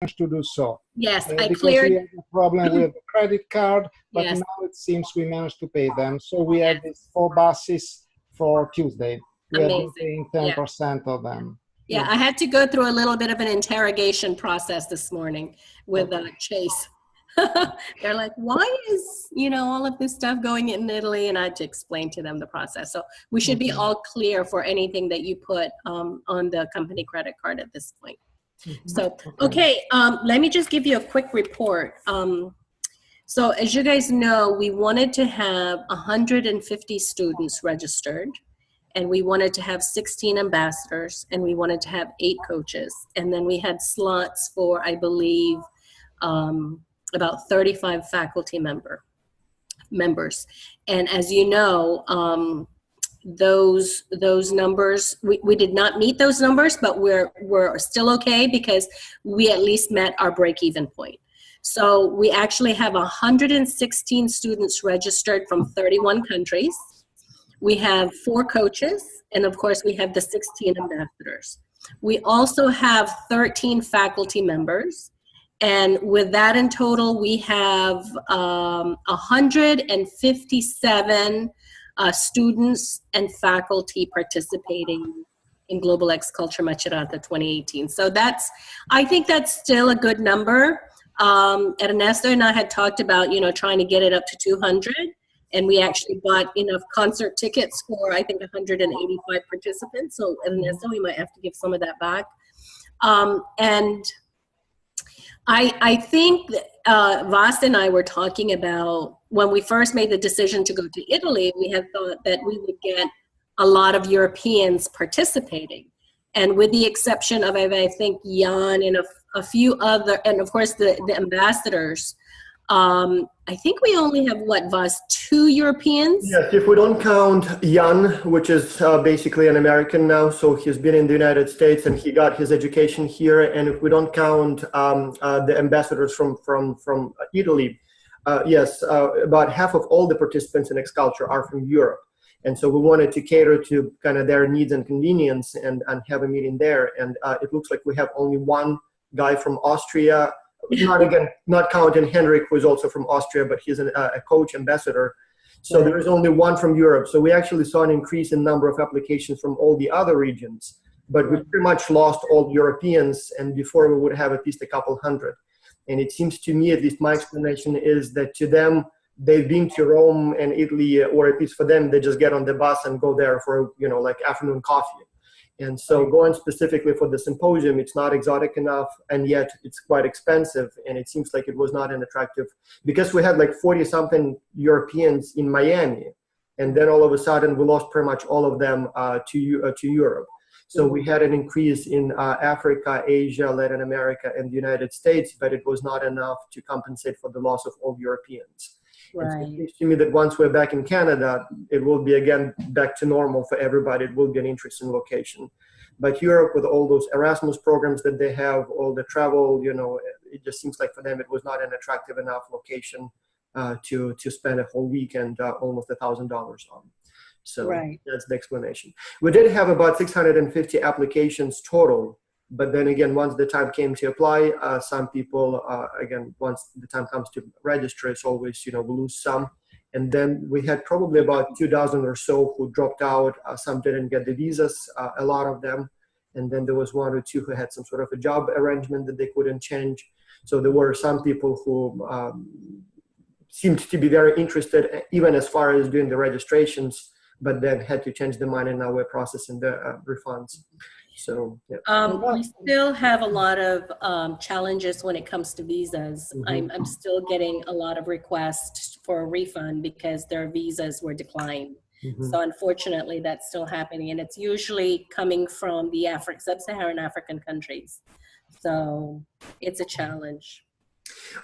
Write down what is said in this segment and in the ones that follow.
managed to do so. Yes, I Because cleared. we had a problem with the credit card, but Yes. now it seems we managed to pay them. So we had these 4 buses for Tuesday. We have been Amazing. paying Yeah. 10% of them. Yeah, I had to go through a little bit of an interrogation process this morning with Chase. They're like, why is, all of this stuff going in Italy? And I had to explain to them the process. So we should be all clear for anything that you put on the company credit card at this point. So, okay, let me just give you a quick report. So as you guys know, we wanted to have 150 students registered, and we wanted to have 16 ambassadors, and we wanted to have 8 coaches. And then we had slots for, I believe, about 35 faculty members. And as you know, those numbers, we did not meet those numbers, but we're still okay because we at least met our break-even point. So we actually have 116 students registered from 31 countries. We have 4 coaches, and of course we have the 16 ambassadors. We also have 13 faculty members, and with that in total, we have 157 students and faculty participating in Global X Culture Macerata 2018. So I think that's still a good number. Ernesto and I had talked about, trying to get it up to 200. And we actually bought enough concert tickets for, I think, 185 participants. So Ernesto, we might have to give some of that back. And I think Vas and I were talking about, when we first made the decision to go to Italy, we had thought that we would get a lot of Europeans participating. And with the exception of, I think, Jan and a few other, and of course the ambassadors, I think we only have, Vas, 2 Europeans? Yes, if we don't count Jan, which is basically an American now, so he's been in the United States and he got his education here. And if we don't count the ambassadors from Italy, yes, about half of all the participants in X Culture are from Europe. And so we wanted to cater to kind of their needs and convenience and have a meeting there. And it looks like we have only one guy from Austria. Not counting Henrik, who is also from Austria, but he's a coach ambassador. So there is only one from Europe. So we actually saw an increase in number of applications from all the other regions, but we pretty much lost all Europeans, and before we would have at least a couple hundred. And it seems to me, at least my explanation is that to them, they've been to Rome and Italy, or at least for them, they just get on the bus and go there for, like afternoon coffee. And so going specifically for the symposium, it's not exotic enough, and yet it's quite expensive. And it seems like it was not an attractive, because we had like 40-something Europeans in Miami, and then all of a sudden we lost pretty much all of them to Europe. So we had an increase in Africa, Asia, Latin America, and the United States, but it was not enough to compensate for the loss of all Europeans. Right. So it seems to me that once we're back in Canada, it will be again back to normal for everybody. It will be an interesting location. But Europe, with all those Erasmus programs that they have, all the travel, it just seems like for them it was not an attractive enough location to spend a whole weekend almost $1,000 on. So that's the explanation. We did have about 650 applications total. But then again, once the time came to apply, some people, again, once the time comes to register, it's always, we lose some. And then we had probably about 2,000 or so who dropped out. Some didn't get the visas, a lot of them. And then there was 1 or 2 who had some sort of a job arrangement that they couldn't change. So there were some people who seemed to be very interested, even as far as doing the registrations, but then had to change their mind, and now we're processing the refunds. So we still have a lot of challenges when it comes to visas. I'm still getting a lot of requests for a refund because their visas were declined. So unfortunately, that's still happening, and it's usually coming from the sub-Saharan African countries. So it's a challenge.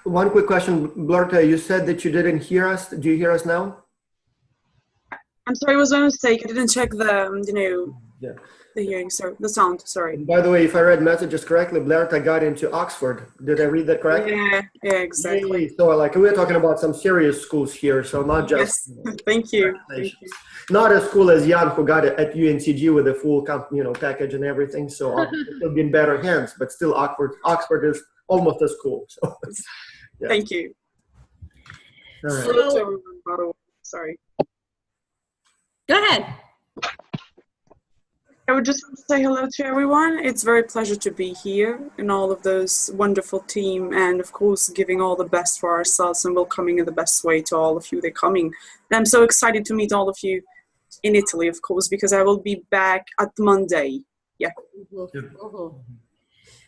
One quick question, Blerta, you said that you didn't hear us. Do you hear us now? I'm sorry, it was a mistake. I didn't check the, the hearing, so the sound, sorry. And by the way, if I read messages correctly, Blerta got into Oxford. Did I read that correctly? Yeah, exactly. So like we're talking about some serious schools here, so not just. Yes, thank you. Not as cool as Jan, who got it at UNCG with a full package and everything. So it's still in better hands, but still Oxford is almost as cool. So, yeah. Thank you. All right. Hello to everyone, by the way. Sorry. Go ahead. I would just want to say hello to everyone. It's very pleasure to be here in all of those wonderful team, and of course giving all the best for ourselves and welcoming in the best way to all of you that are coming. And I'm so excited to meet all of you in Italy, of course, because I will be back at Monday. Yeah. Mm-hmm.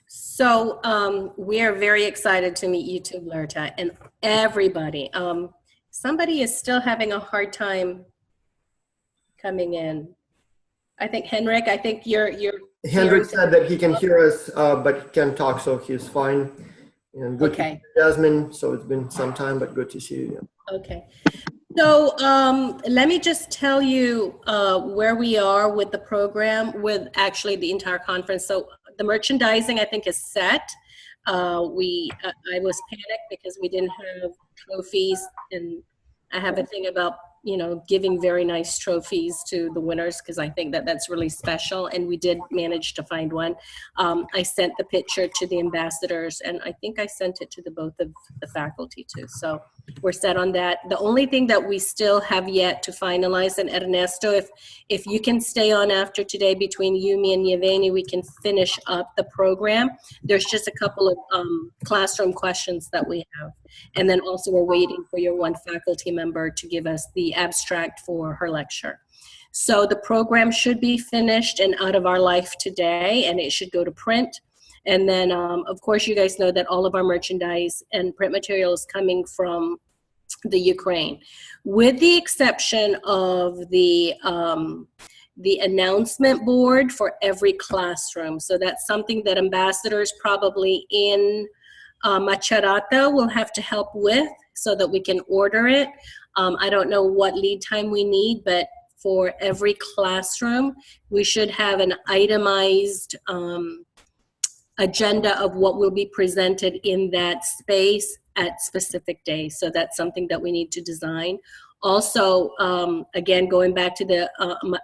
So we are very excited to meet you too, Lerta, and everybody. Somebody is still having a hard time coming in. I think Henrik, I think you're Henrik said that he can hear us, but he can't talk, so he's fine. And good to see you, Jasmine. So it's been some time, but good to see you. Okay. So let me just tell you where we are with the program, with actually the entire conference. So the merchandising, I think, is set. I was panicked because we didn't have trophies, and I have a thing about, you know, giving very nice trophies to the winners, because I think that that's really special, and we did manage to find one. I sent the picture to the ambassadors, and I think I sent it to both of the faculty too. So we're set on that. The only thing that we still have yet to finalize, and Ernesto, if you can stay on after today between you, me, and Yevgeny, we can finish up the program. There's just a couple of classroom questions that we have. And then also we're waiting for your one faculty member to give us the abstract for her lecture. So the program should be finished and out of our life today, and it should go to print. And then, of course, you guys know that all of our merchandise and print material is coming from the Ukraine, with the exception of the announcement board for every classroom. So that's something that ambassadors probably in Macerata will have to help with so that we can order it. I don't know what lead time we need, but for every classroom, we should have an itemized agenda of what will be presented in that space at specific days. So that's something that we need to design. Also, again, going back to the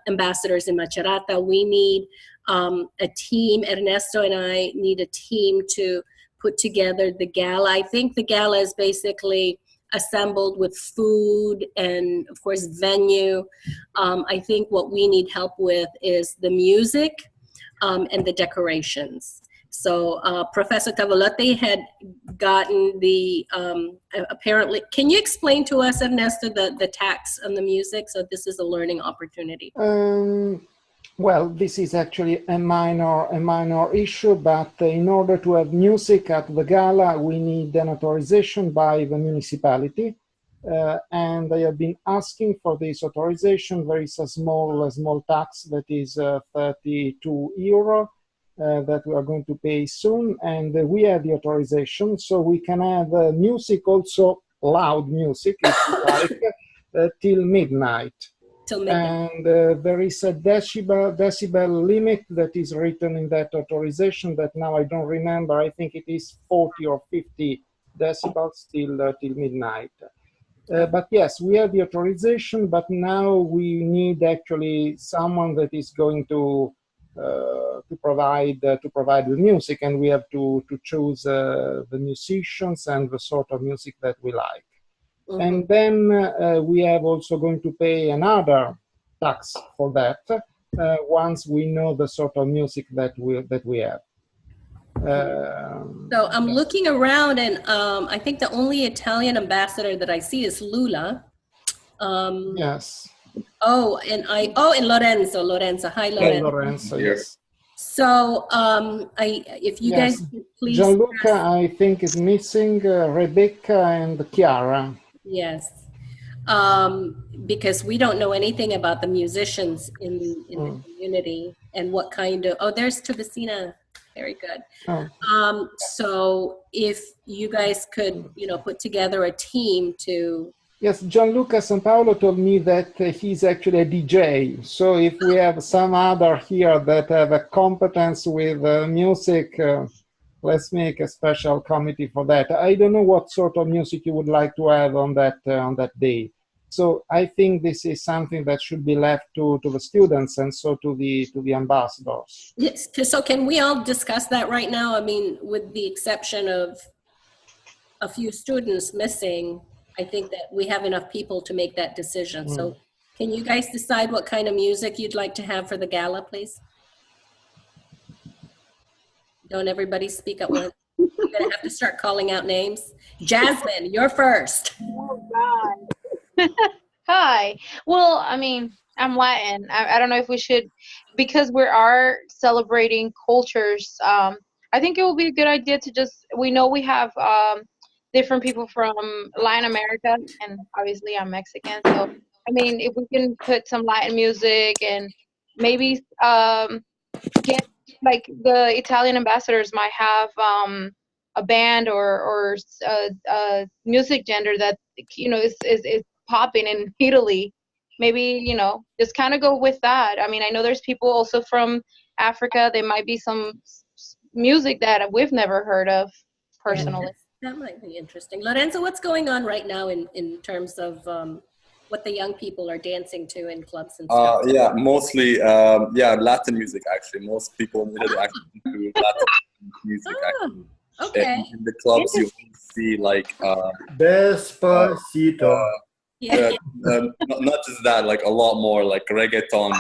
ambassadors in Macerata, we need a team. Ernesto and I need a team to put together the gala. I think the gala is basically assembled with food and, of course, venue. I think what we need help with is the music and the decorations. So Professor Tavolotti had gotten the, apparently, can you explain to us, Ernesto, the tax on the music? So this is a learning opportunity. Well, this is actually a minor issue, but in order to have music at the gala, we need an authorization by the municipality. And I have been asking for this authorization. There is a small tax that is €32 that we are going to pay soon. And we have the authorization, so we can have music, also loud music, if you like, till midnight. And there is a decibel limit that is written in that authorization that now I don't remember. I think it is 40 or 50 decibels till midnight. But yes, we have the authorization, but now we need actually someone that is going to provide the music, and we have to choose the musicians and the sort of music that we like. Mm-hmm. And then we have also going to pay another tax for that once we know the sort of music that we have. So I'm looking around, and I think the only Italian ambassador that I see is Lula. Yes. Oh, and Lorenzo. Hi, Lorenzo. Hey, Lorenzo, yes. So if you guys could please. Gianluca, I think, is missing Rebecca and Chiara. Yes, because we don't know anything about the musicians in the community and what kind of. Oh, there's Tobacina. Very good. Oh. So if you guys could, put together a team to. Yes, Gianluca Sanpaolo told me that he's actually a DJ. So if we have some other here that have a competence with music, let's make a special committee for that. I don't know what sort of music you would like to have on that day. So I think this is something that should be left to the students and so to the ambassadors. Yes. So can we all discuss that right now? I mean, with the exception of a few students missing, I think that we have enough people to make that decision. So can you guys decide what kind of music you'd like to have for the gala, please? Don't everybody speak at once. I'm gonna have to start calling out names. Jasmine, you're first. Oh, God. Hi. Well, I mean, I'm Latin. I don't know if we should, because we are celebrating cultures. I think it would be a good idea to just, we know we have different people from Latin America, and obviously I'm Mexican. So, I mean, if we can put some Latin music and maybe get, like, the Italian ambassadors might have a band or a music genre that, you know, is popping in Italy. Maybe, you know, just kind of go with that. I mean, I know there's people also from Africa. There might be some music that we've never heard of personally. That might be interesting. Lorenzo, what's going on right now in terms of what the young people are dancing to in clubs and stuff? Yeah, mostly, Latin music, actually. Most people in Italy actually do Latin music, actually. Okay. In the clubs, you see, like... Despacito. Yeah. Not just that, like a lot more, like reggaeton.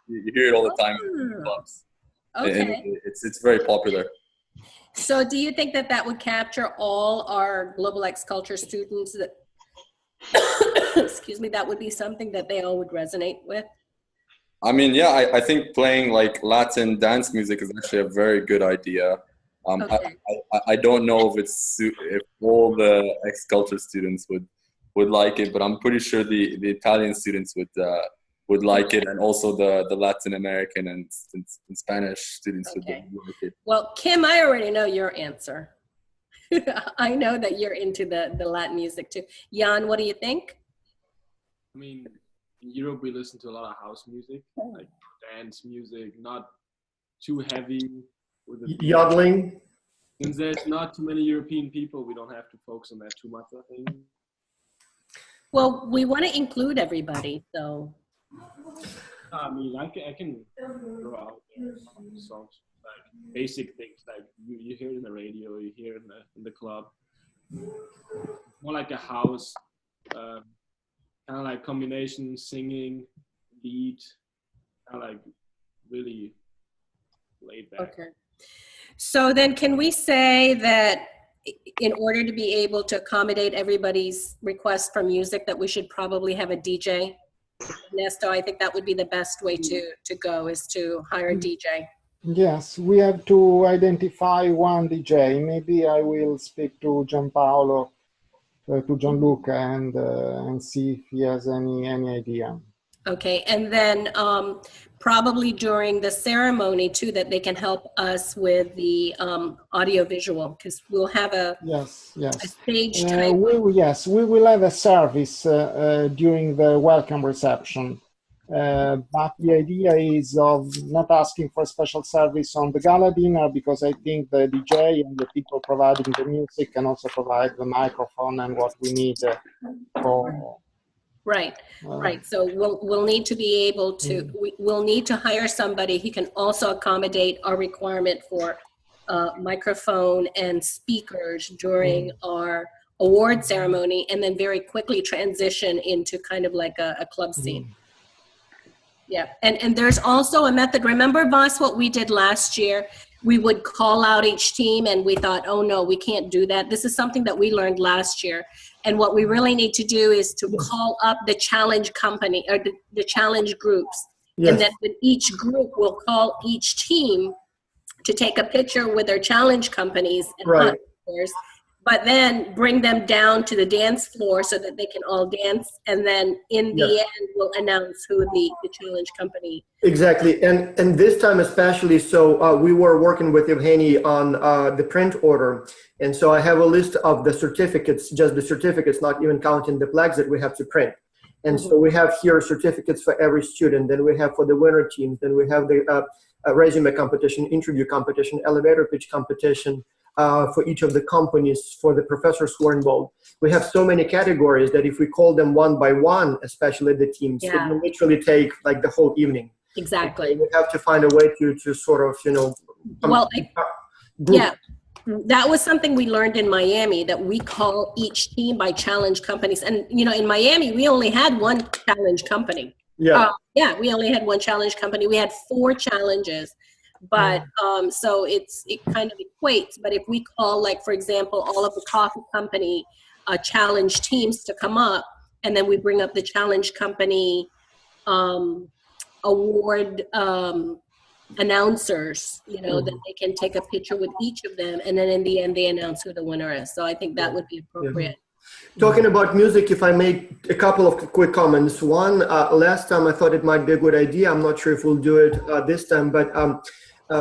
You hear it all the time in the clubs. Okay. And it's very popular. So do you think that that would capture all our Global X Culture students that, excuse me, that would be something that they all would resonate with? I mean, yeah, I think playing like Latin dance music is actually a very good idea. Okay. I don't know if all the X Culture students would like it, but I'm pretty sure the Italian students would like it, and also the Latin American and Spanish students would like it. Well, Kim, I already know your answer. I know that you're into the Latin music too. Jan, what do you think? I mean, in Europe we listen to a lot of house music, like dance music, not too heavy. With the Yodeling. Since there's not too many European people, we don't have to focus on that too much, I think. Well, we want to include everybody, so. I mean, I can throw out songs, like basic things, like you hear in the radio, you hear in the club. More like a house, kind of like combination singing, beat, kind of like really laid back. Okay. So then can we say that in order to be able to accommodate everybody's request for music that we should probably have a DJ? Ernesto, I think that would be the best way to go, is to hire a DJ. Yes, we have to identify one DJ. Maybe I will speak to Gianpaolo, to Gianluca, and see if he has any idea. Okay, and then probably during the ceremony too, that they can help us with the audio visual, because we'll have a stage type. We will have a service during the welcome reception. But the idea is of not asking for a special service on the gala dinner, because I think the DJ and the people providing the music can also provide the microphone and what we need for. Right. So we'll need to be able to, we'll need to hire somebody who can also accommodate our requirement for microphone and speakers during our award ceremony, and then very quickly transition into kind of like a club scene. Yeah, and there's also a method. Remember, Voss, what we did last year? We would call out each team, and we thought, oh no, we can't do that. This is something that we learned last year. And what we really need to do is to call up the challenge company, or the challenge groups. Yes. And then with each group, we'll call each team to take a picture with their challenge companies and partners, but then bring them down to the dance floor so that they can all dance. And then in the end, we'll announce who the challenge company. Exactly. And this time especially, so we were working with Evgeny on the print order. And so I have a list of the certificates, just the certificates, not even counting the plaques that we have to print. And so we have here certificates for every student. Then we have for the winner teams. Then we have the resume competition, interview competition, elevator pitch competition, for each of the companies, for the professors who are involved. We have so many categories that if we call them one by one, especially the teams, it will literally take like the whole evening. Exactly. We have to find a way to sort of, you know, yeah, that was something we learned in Miami, that we call each team by challenge companies. And, you know, in Miami, we only had one challenge company. Yeah, we only had one challenge company. We had 4 challenges. But so it kind of equates. But if we call, like, for example, all of the coffee company challenge teams to come up, and then we bring up the challenge company award announcers, you know, that they can take a picture with each of them, and then in the end they announce who the winner is. So I think that would be appropriate. Talking about music, if I make a couple of quick comments. One, last time I thought it might be a good idea. I'm not sure if we'll do it this time, but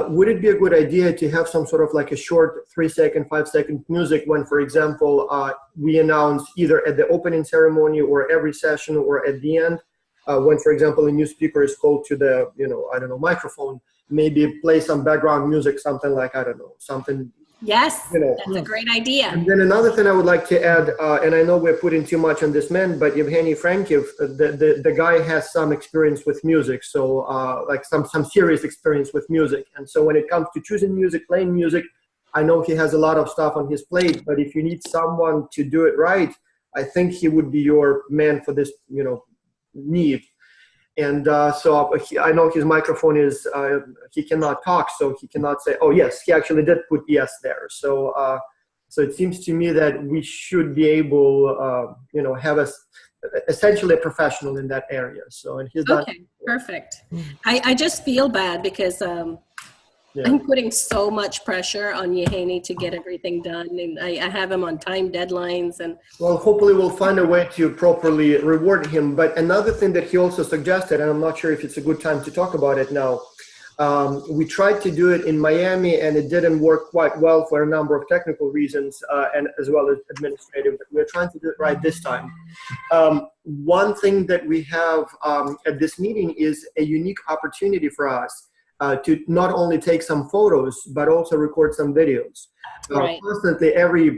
would it be a good idea to have some sort of like a short 3-second, 5-second music when, for example, we announce either at the opening ceremony or every session or at the end, when, for example, a new speaker is called to the, you know, I don't know, microphone, maybe play some background music, something like, I don't know, something. Yes, you know. that's a great idea. And then another thing I would like to add, and I know we're putting too much on this man, but Evgeny Frankiev, the guy has some experience with music, so like some serious experience with music. And so when it comes to choosing music, playing music, I know he has a lot of stuff on his plate, but if you need someone to do it right, I think he would be your man for this, you know, need. And so I know his microphone is, he cannot talk, so he cannot say, oh yes, he actually did put yes there. So so it seems to me that we should be able, you know, have essentially a professional in that area. So, and he's not. Okay, perfect. I just feel bad because I'm putting so much pressure on Yeheni to get everything done, and I have him on time deadlines. And well, hopefully we'll find a way to properly reward him. But another thing that he also suggested, and I'm not sure if it's a good time to talk about it now, we tried to do it in Miami and it didn't work quite well for a number of technical reasons and as well as administrative, but we're trying to do it right this time. One thing that we have at this meeting is a unique opportunity for us to not only take some photos, but also record some videos. Right. Constantly,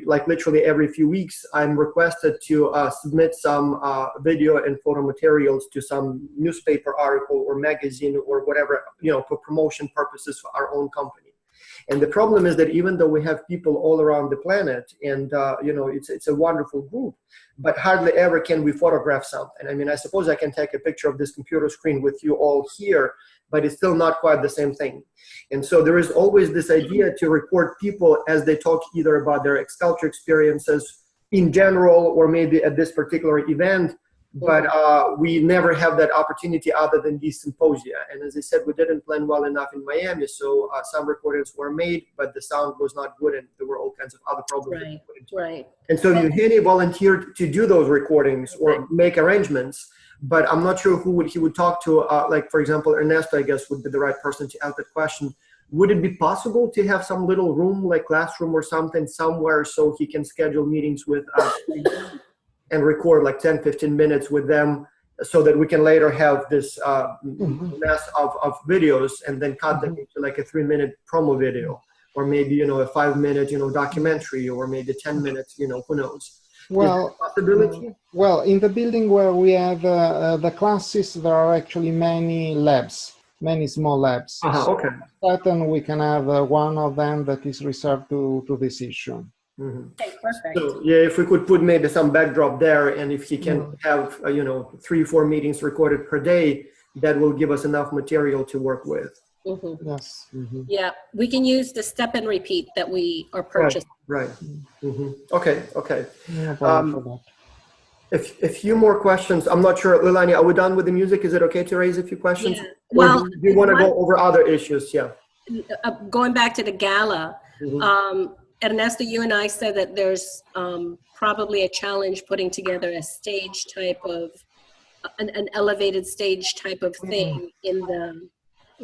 literally every few weeks, I'm requested to submit some video and photo materials to some newspaper article or magazine or whatever, you know, for promotion purposes for our own company. And the problem is that even though we have people all around the planet and, you know, it's a wonderful group, but hardly ever can we photograph something. I mean, I suppose I can take a picture of this computer screen with you all here, but it's still not quite the same thing. And so there is always this idea to record people as they talk either about their Xculture experiences in general or maybe at this particular event, but we never have that opportunity other than these symposia. And as I said, we didn't plan well enough in Miami, so some recordings were made, but the sound was not good and there were all kinds of other problems. Right. And so Yeheni volunteered to do those recordings or make arrangements, but I'm not sure who he would talk to. Like, for example, Ernesto, I guess, would be the right person to ask that question. Would it be possible to have some little room, like classroom or something somewhere, so he can schedule meetings with us and record like 10, 15 minutes with them so that we can later have this mess of videos and then cut them into like a 3-minute promo video or maybe, you know, a 5-minute, you know, documentary or maybe 10 minutes, you know, who knows. Well, possibility? Well, in the building where we have the classes, there are actually many labs, many small labs. Okay. Certain we can have one of them that is reserved to this issue. Okay, perfect. So yeah, if we could put maybe some backdrop there, and if he can have you know 3-4 meetings recorded per day, that will give us enough material to work with. Yes. Yeah, we can use the step and repeat that we are purchasing. Right. Okay. No problem for that. A few more questions. I'm not sure, Lilani, are we done with the music? Is it okay to raise a few questions? Yeah. Well, or do you want to go over other issues? Yeah. Going back to the gala, Ernesto, you and I said that there's probably a challenge putting together a stage type of, an elevated stage type of thing in the...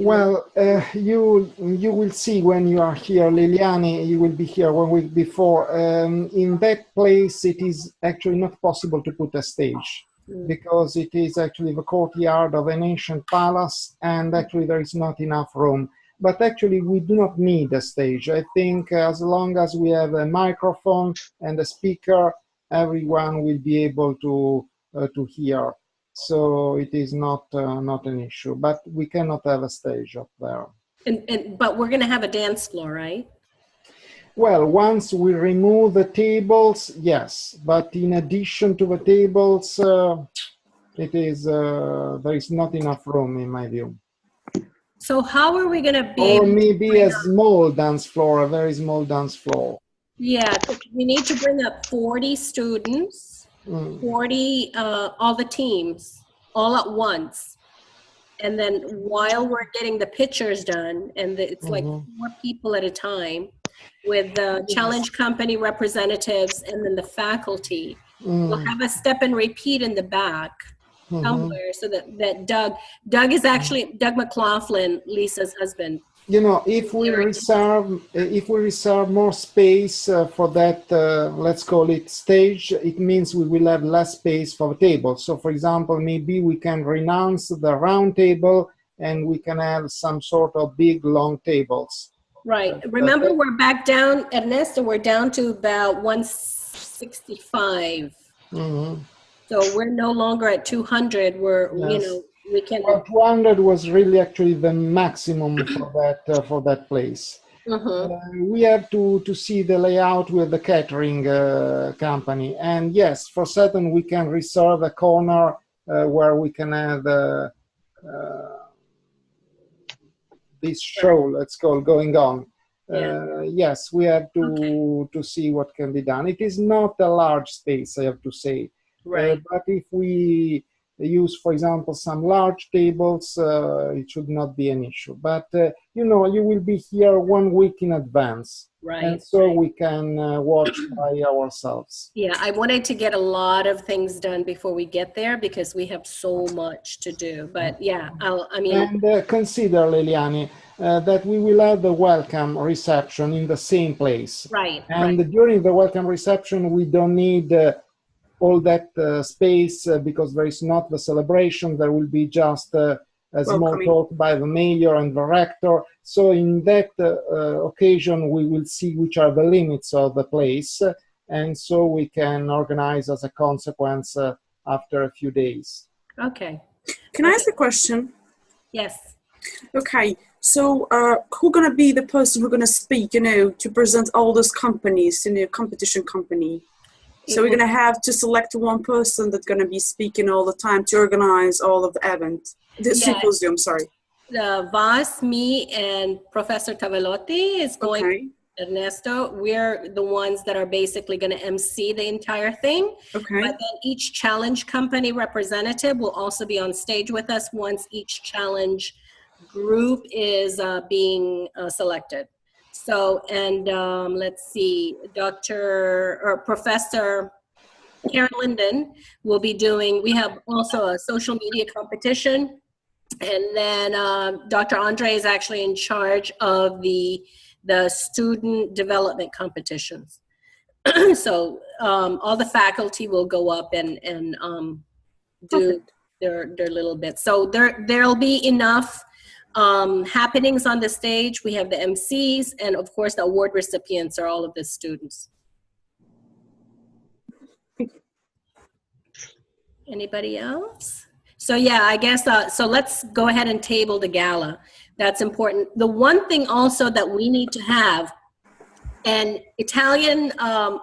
Well, you will see when you are here, Liliani, you will be here 1 week before. In that place, it is actually not possible to put a stage because it is actually the courtyard of an ancient palace and actually there is not enough room. but actually we do not need a stage. I think as long as we have a microphone and a speaker, everyone will be able to hear. So it is not an issue, but we cannot have a stage up there. But we're going to have a dance floor, right? Well, once we remove the tables, yes. But in addition to the tables, there is not enough room in my view. So how are we going to be? Or maybe a small dance floor, a very small dance floor. Yeah, we need to bring up 40 students, 40, all the teams, all at once. And then while we're getting the pictures done, and it's like 4 people at a time, with the challenge company representatives and then the faculty. We'll have a step and repeat in the back somewhere, so that Doug is actually Doug McLaughlin, Lisa's husband. You know, if we reserve more space for that, let's call it stage, it means we will have less space for the table. So, for example, maybe we can renounce the round table and we can have some sort of big, long tables. Right. Remember, we're back down, Ernesto, we're down to about 165. So we're no longer at 200. We're, you know, we can. Well, 200 was really actually the maximum for that place. We have to see the layout with the catering company, and yes, for certain we can reserve a corner where we can have this show, let's call, going on. Yes, we have to see what can be done. It is not a large space, I have to say. Right. But if we use, for example, some large tables, it should not be an issue. But, you know, you will be here 1 week in advance. Right. And so we can watch by ourselves. Yeah, I wanted to get a lot of things done before we get there because we have so much to do. But yeah, And consider, Leliani, that we will have the welcome reception in the same place. Right. And during the welcome reception, we don't need all that space because there is not the celebration. There will be just a small talk by the mayor and the rector. So in that occasion, we will see which are the limits of the place. And so we can organize as a consequence after a few days. Okay. Can I ask a question? Yes. Okay. So who's going to be the person who's going to speak, you know, to present all those companies, you know, competition company? So we're going to have to select one person that's going to be speaking all the time to organize all of the event, the symposium, sorry. Vas, me, and Professor Tavelotti is going, Ernesto, we're the ones that are basically going to MC the entire thing. Okay. But then each challenge company representative will also be on stage with us once each challenge group is being selected. So, and let's see, Professor Karen Linden will be doing, we have also a social media competition. And then Dr. Andre is actually in charge of the student development competitions. So all the faculty will go up and do their little bit. So there'll be enough happenings on the stage. We have the MCs, and of course the award recipients are all of the students. Anybody else? So yeah, I guess, so let's go ahead and table the gala. That's important. The one thing also that we need to have, and Italian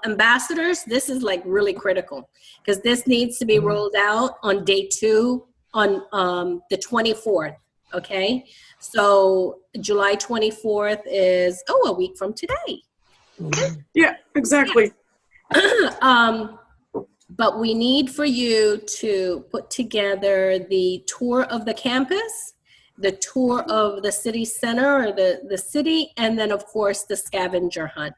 ambassadors, this is like really critical, because this needs to be rolled out on day 2 on the 24th. Okay, so July 24th is, a week from today. Yeah, exactly. But we need for you to put together the tour of the campus, the tour of the city center or the city, and then of course the scavenger hunt.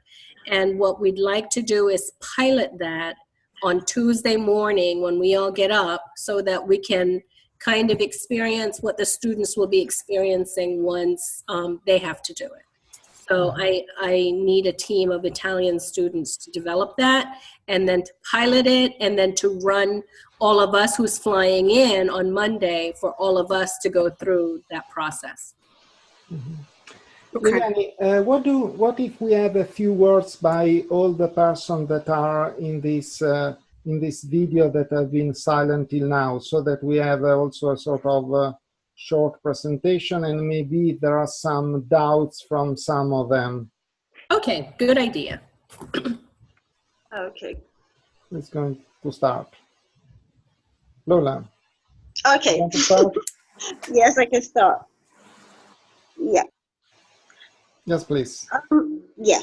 And what we'd like to do is pilot that on Tuesday morning when we all get up so that we can kind of experience what the students will be experiencing once they have to do it. So I need a team of Italian students to develop that and then to pilot it and then to run all of us who's flying in on Monday for all of us to go through that process. Okay. Evgeny, what if we have a few words by all the persons that are in this video that have been silent till now, so that we have also a sort of short presentation, and maybe there are some doubts from some of them. Okay, good idea. Okay. It's going to start. Lola, Okay. you want to start? Yes, I can start. Yeah. Yes, please. Yeah.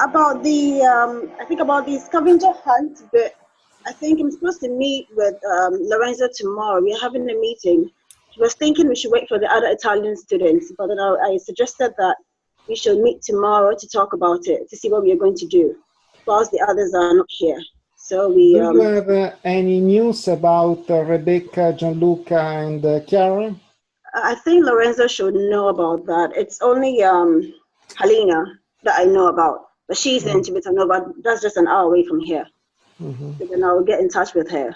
About the, I think about the scavenger hunt, but I think I'm supposed to meet with Lorenzo tomorrow. We're having a meeting. He was thinking we should wait for the other Italian students, but then I suggested that we should meet tomorrow to talk about it, to see what we are going to do, whilst the others are not here. So we. Do you have any news about Rebecca, Gianluca, and Chiara? I think Lorenzo should know about that. It's only Helena that I know about, but she's in Civitanova. That's just an hour away from here. So then I'll get in touch with her.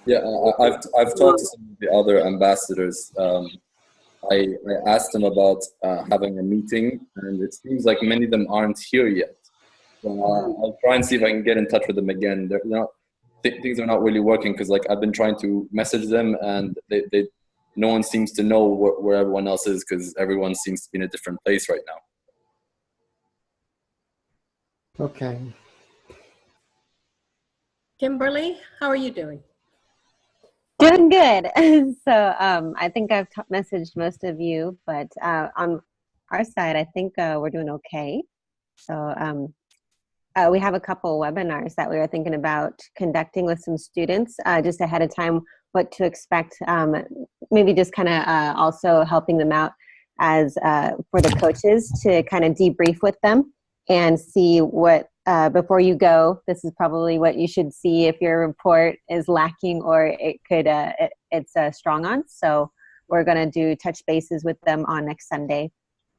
Yeah, I've talked to some of the other ambassadors. I asked them about having a meeting, and it seems like many of them aren't here yet. So I'll try and see if I can get in touch with them again. They're not, things are not really working because like I've been trying to message them, and no one seems to know where everyone else is because everyone seems to be in a different place right now. Okay. Kimberly, how are you doing? Doing good. So I think I've messaged most of you, but on our side, I think we're doing okay. So we have a couple webinars that we were thinking about conducting with some students just ahead of time, what to expect. Maybe just kind of also helping them out as for the coaches to kind of debrief with them and see what, before you go, this is probably what you should see if your report is lacking or it could, it's strong on. So we're going to do touch bases with them on next Sunday.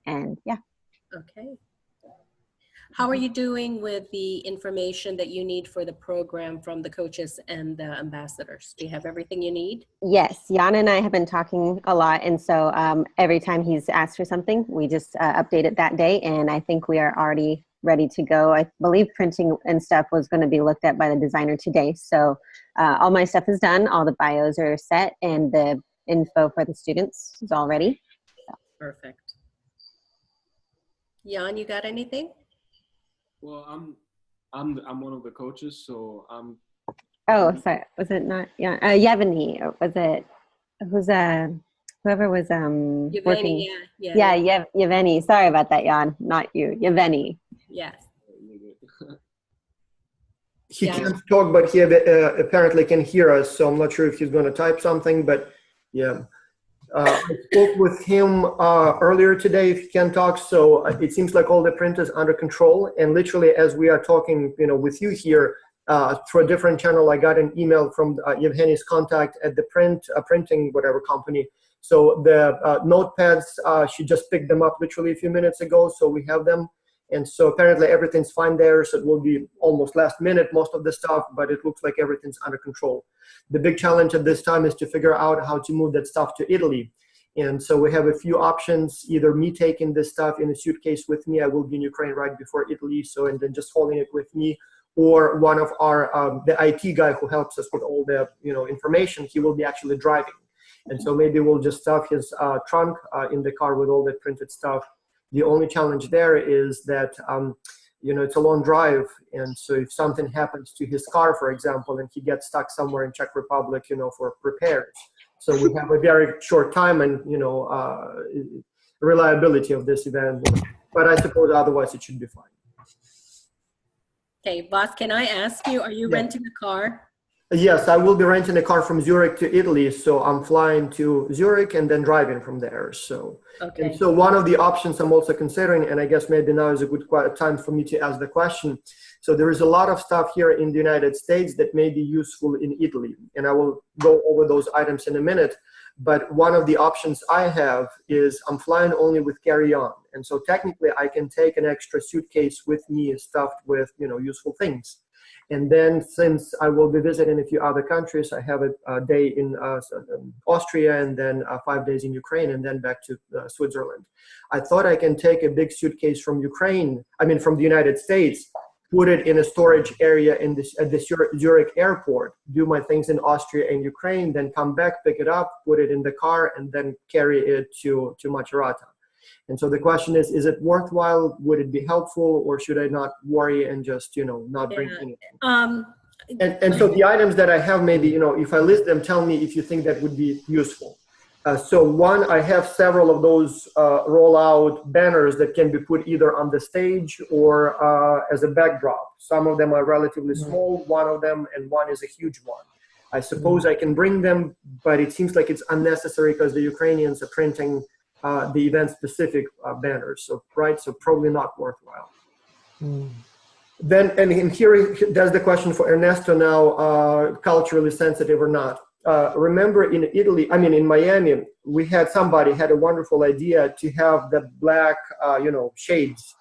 And yeah. Okay. How are you doing with the information that you need for the program from the coaches and the ambassadors? Do you have everything you need? Yes, Jan and I have been talking a lot, and so every time he's asked for something, we just update it that day, and I think we are already ready to go. I believe printing and stuff was going to be looked at by the designer today, so all my stuff is done, all the bios are set, and the info for the students is all ready. So. Perfect. Jan, you got anything? Well, I'm one of the coaches, so I'm. Oh, sorry. Was it not? Yeah, Yevgeny. Or was it? Who's whoever was Yevgeny, working? yeah. Yevgeny. Sorry about that, Jan. Not you, Yevgeny. Yes. He can't talk, but he apparently can hear us. So I'm not sure if he's going to type something, but yeah. I spoke with him earlier today, if he can talk. So it seems like all the print is under control. And literally, as we are talking, with you here through a different channel, I got an email from Yevgeny's contact at the printing whatever company. So the notepads, she just picked them up literally a few minutes ago. So we have them. And so apparently everything's fine there. So it will be almost last minute, most of the stuff, but it looks like everything's under control. The big challenge at this time is to figure out how to move that stuff to Italy. And so we have a few options, either me taking this stuff in a suitcase with me, I will be in Ukraine right before Italy, so and then just holding it with me, or one of our, the IT guy who helps us with all the information, he will be actually driving. And so maybe we'll just stuff his trunk in the car with all that printed stuff. The only challenge there is that, it's a long drive. And so if something happens to his car, for example, and he gets stuck somewhere in Czech Republic, for repairs. So we have a very short time and, reliability of this event. But I suppose otherwise it should be fine. Okay, boss, can I ask you, are you renting a car? Yes, I will be renting a car from Zurich to Italy. So I'm flying to Zurich and then driving from there. So, okay. And so one of the options I'm also considering, and I guess maybe now is a good time for me to ask the question. So there is a lot of stuff here in the United States that may be useful in Italy. And I will go over those items in a minute. But one of the options I have is I'm flying only with carry-on. And so technically I can take an extra suitcase with me stuffed with, useful things. And then since I will be visiting a few other countries, I have a day in Austria and then 5 days in Ukraine and then back to Switzerland. I thought I can take a big suitcase from from the United States, put it in a storage area at the Zurich airport, do my things in Austria and Ukraine, then come back, pick it up, put it in the car, and then carry it to Macerata. And so the question is it worthwhile? Would it be helpful, or should I not worry and just, not bring anything? And so the items that I have, maybe, if I list them, tell me if you think that would be useful. So one, I have several of those roll-out banners that can be put either on the stage or as a backdrop. Some of them are relatively small, one of them, and one is a huge one. I suppose I can bring them, but it seems like it's unnecessary because the Ukrainians are printing the event-specific banners, so probably not worthwhile. Then, and here, that's the question for Ernesto now, culturally sensitive or not. Remember in Italy, in Miami, we had a wonderful idea to have the black, shades.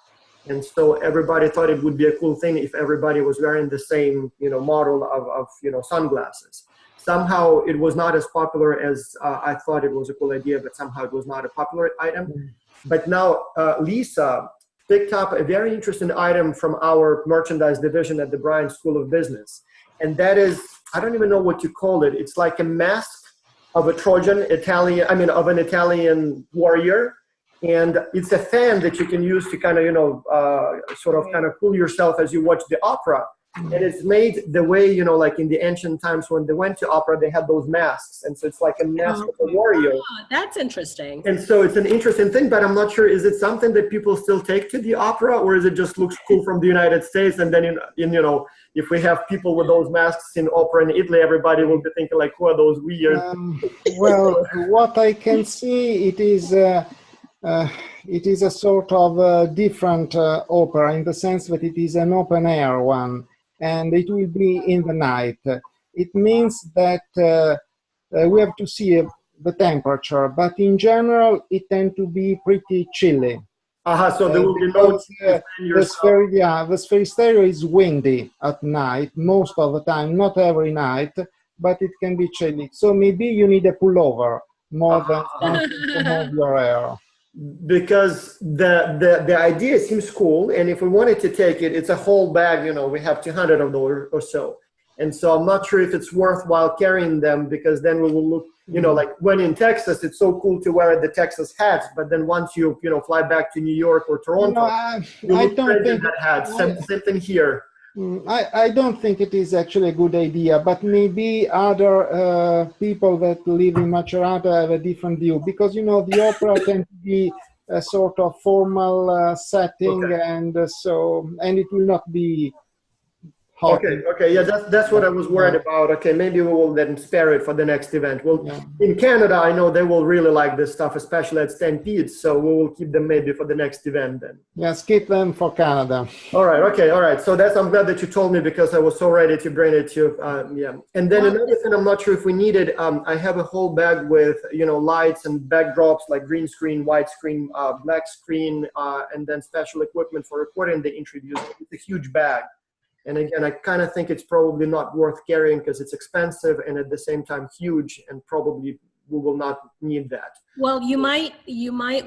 And so everybody thought it would be a cool thing if everybody was wearing the same, model of sunglasses. Somehow it was not as popular as I thought it was a cool idea, but somehow it was not a popular item. But now Lisa picked up a very interesting item from our merchandise division at the Bryan School of Business. And that is, I don't even know what to call it. It's like a mask of a Trojan of an Italian warrior. And it's a fan that you can use to kind of, cool yourself as you watch the opera. And it's made the way, like in the ancient times when they went to opera, they had those masks. And so it's like a mask of a warrior. Oh, that's interesting. And so it's an interesting thing, but I'm not sure, is it something that people still take to the opera, or is it just looks cool from the United States? And then, if we have people with those masks in opera in Italy, everybody will be thinking like, who are those weird? Well, what I can see, it is a sort of different opera in the sense that it is an open air one, and it will be in the night. It means that we have to see the temperature, but in general, it tends to be pretty chilly. So there will be no the Sferisterio is windy at night, most of the time, not every night, but it can be chilly. So maybe you need a pullover more than to move your air. Because the idea seems cool, and if we wanted to take it, it's a whole bag, we have 200 of those or so. And so I'm not sure if it's worthwhile carrying them, because then we will look, like when in Texas, it's so cool to wear the Texas hats, but then once you, fly back to New York or Toronto, I don't think that hat. Same thing here. I don't think it is actually a good idea, but maybe other people that live in Macerata have a different view, because, the opera tends to be a sort of formal setting, and it will not be hot. Okay, yeah, that's what I was worried about. Okay, maybe we will then spare it for the next event. Well, in Canada, I know they will really like this stuff, especially at Stampede, so we will keep them maybe for the next event then. Yes, keep them for Canada. All right. So I'm glad that you told me, because I was so ready to bring it to, And then another thing, I'm not sure if we need it, I have a whole bag with, lights and backdrops like green screen, white screen, black screen, and then special equipment for recording the interviews. It's a huge bag. And again, I kind of think it's probably not worth carrying because it's expensive and at the same time huge, and probably we will not need that. Well, you might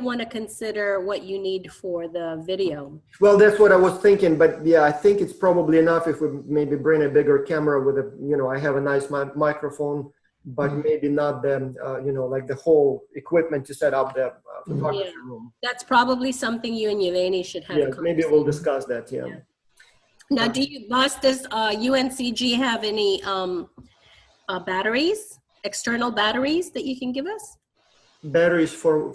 want to consider what you need for the video. Well, that's what I was thinking, but yeah, I think it's probably enough if we maybe bring a bigger camera with a, I have a nice microphone, but maybe not the, like the whole equipment to set up the photography room. That's probably something you and Yeleni should have. Yeah, maybe we'll discuss that. Yeah. Now, does UNCG have any batteries, external batteries that you can give us? Batteries for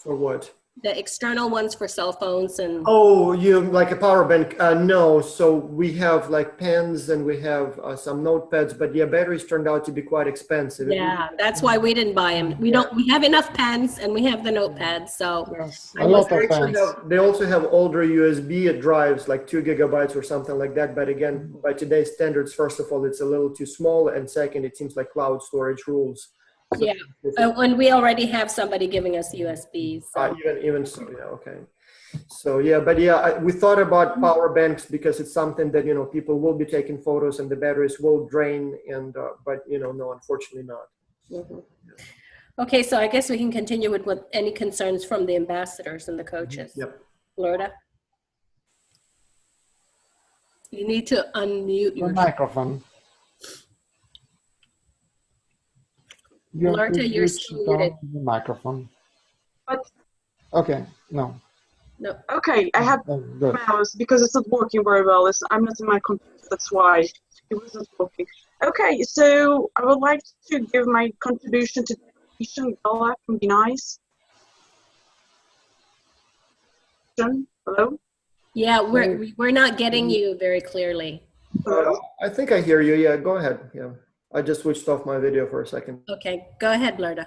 what? The external ones for cell phones and. Oh, you like a power bank? No. So we have like pens and we have some notepads, but yeah, batteries turned out to be quite expensive. Yeah, that's why we didn't buy them. We have enough pens and we have the notepads. So yes, a lot of pens. They also have older USB drives, like 2 gigabytes or something like that. But again, by today's standards, first of all, it's a little too small, and second, it seems like cloud storage rules. So and we already have somebody giving us USBs. So. Even so, yeah, okay. So yeah, but yeah, we thought about power banks because it's something that, people will be taking photos and the batteries will drain, and but no, unfortunately not. Mhm. Okay, so I guess we can continue with any concerns from the ambassadors and the coaches. Yep. Lourdes? You need to unmute Your your microphone. You have Lourdes, to you're switch still on muted. the microphone. But Okay, no. No. okay, I have Oh, good. mouse because it's not working very well. I'm not in my computer, that's why it wasn't working. Okay, so I would like to give my contribution to the decoration gala. Can be nice. Hello? Yeah, we're not getting you very clearly. I think I hear you. Yeah, go ahead. Yeah, I just switched off my video for a second. Okay, go ahead, Lourdes.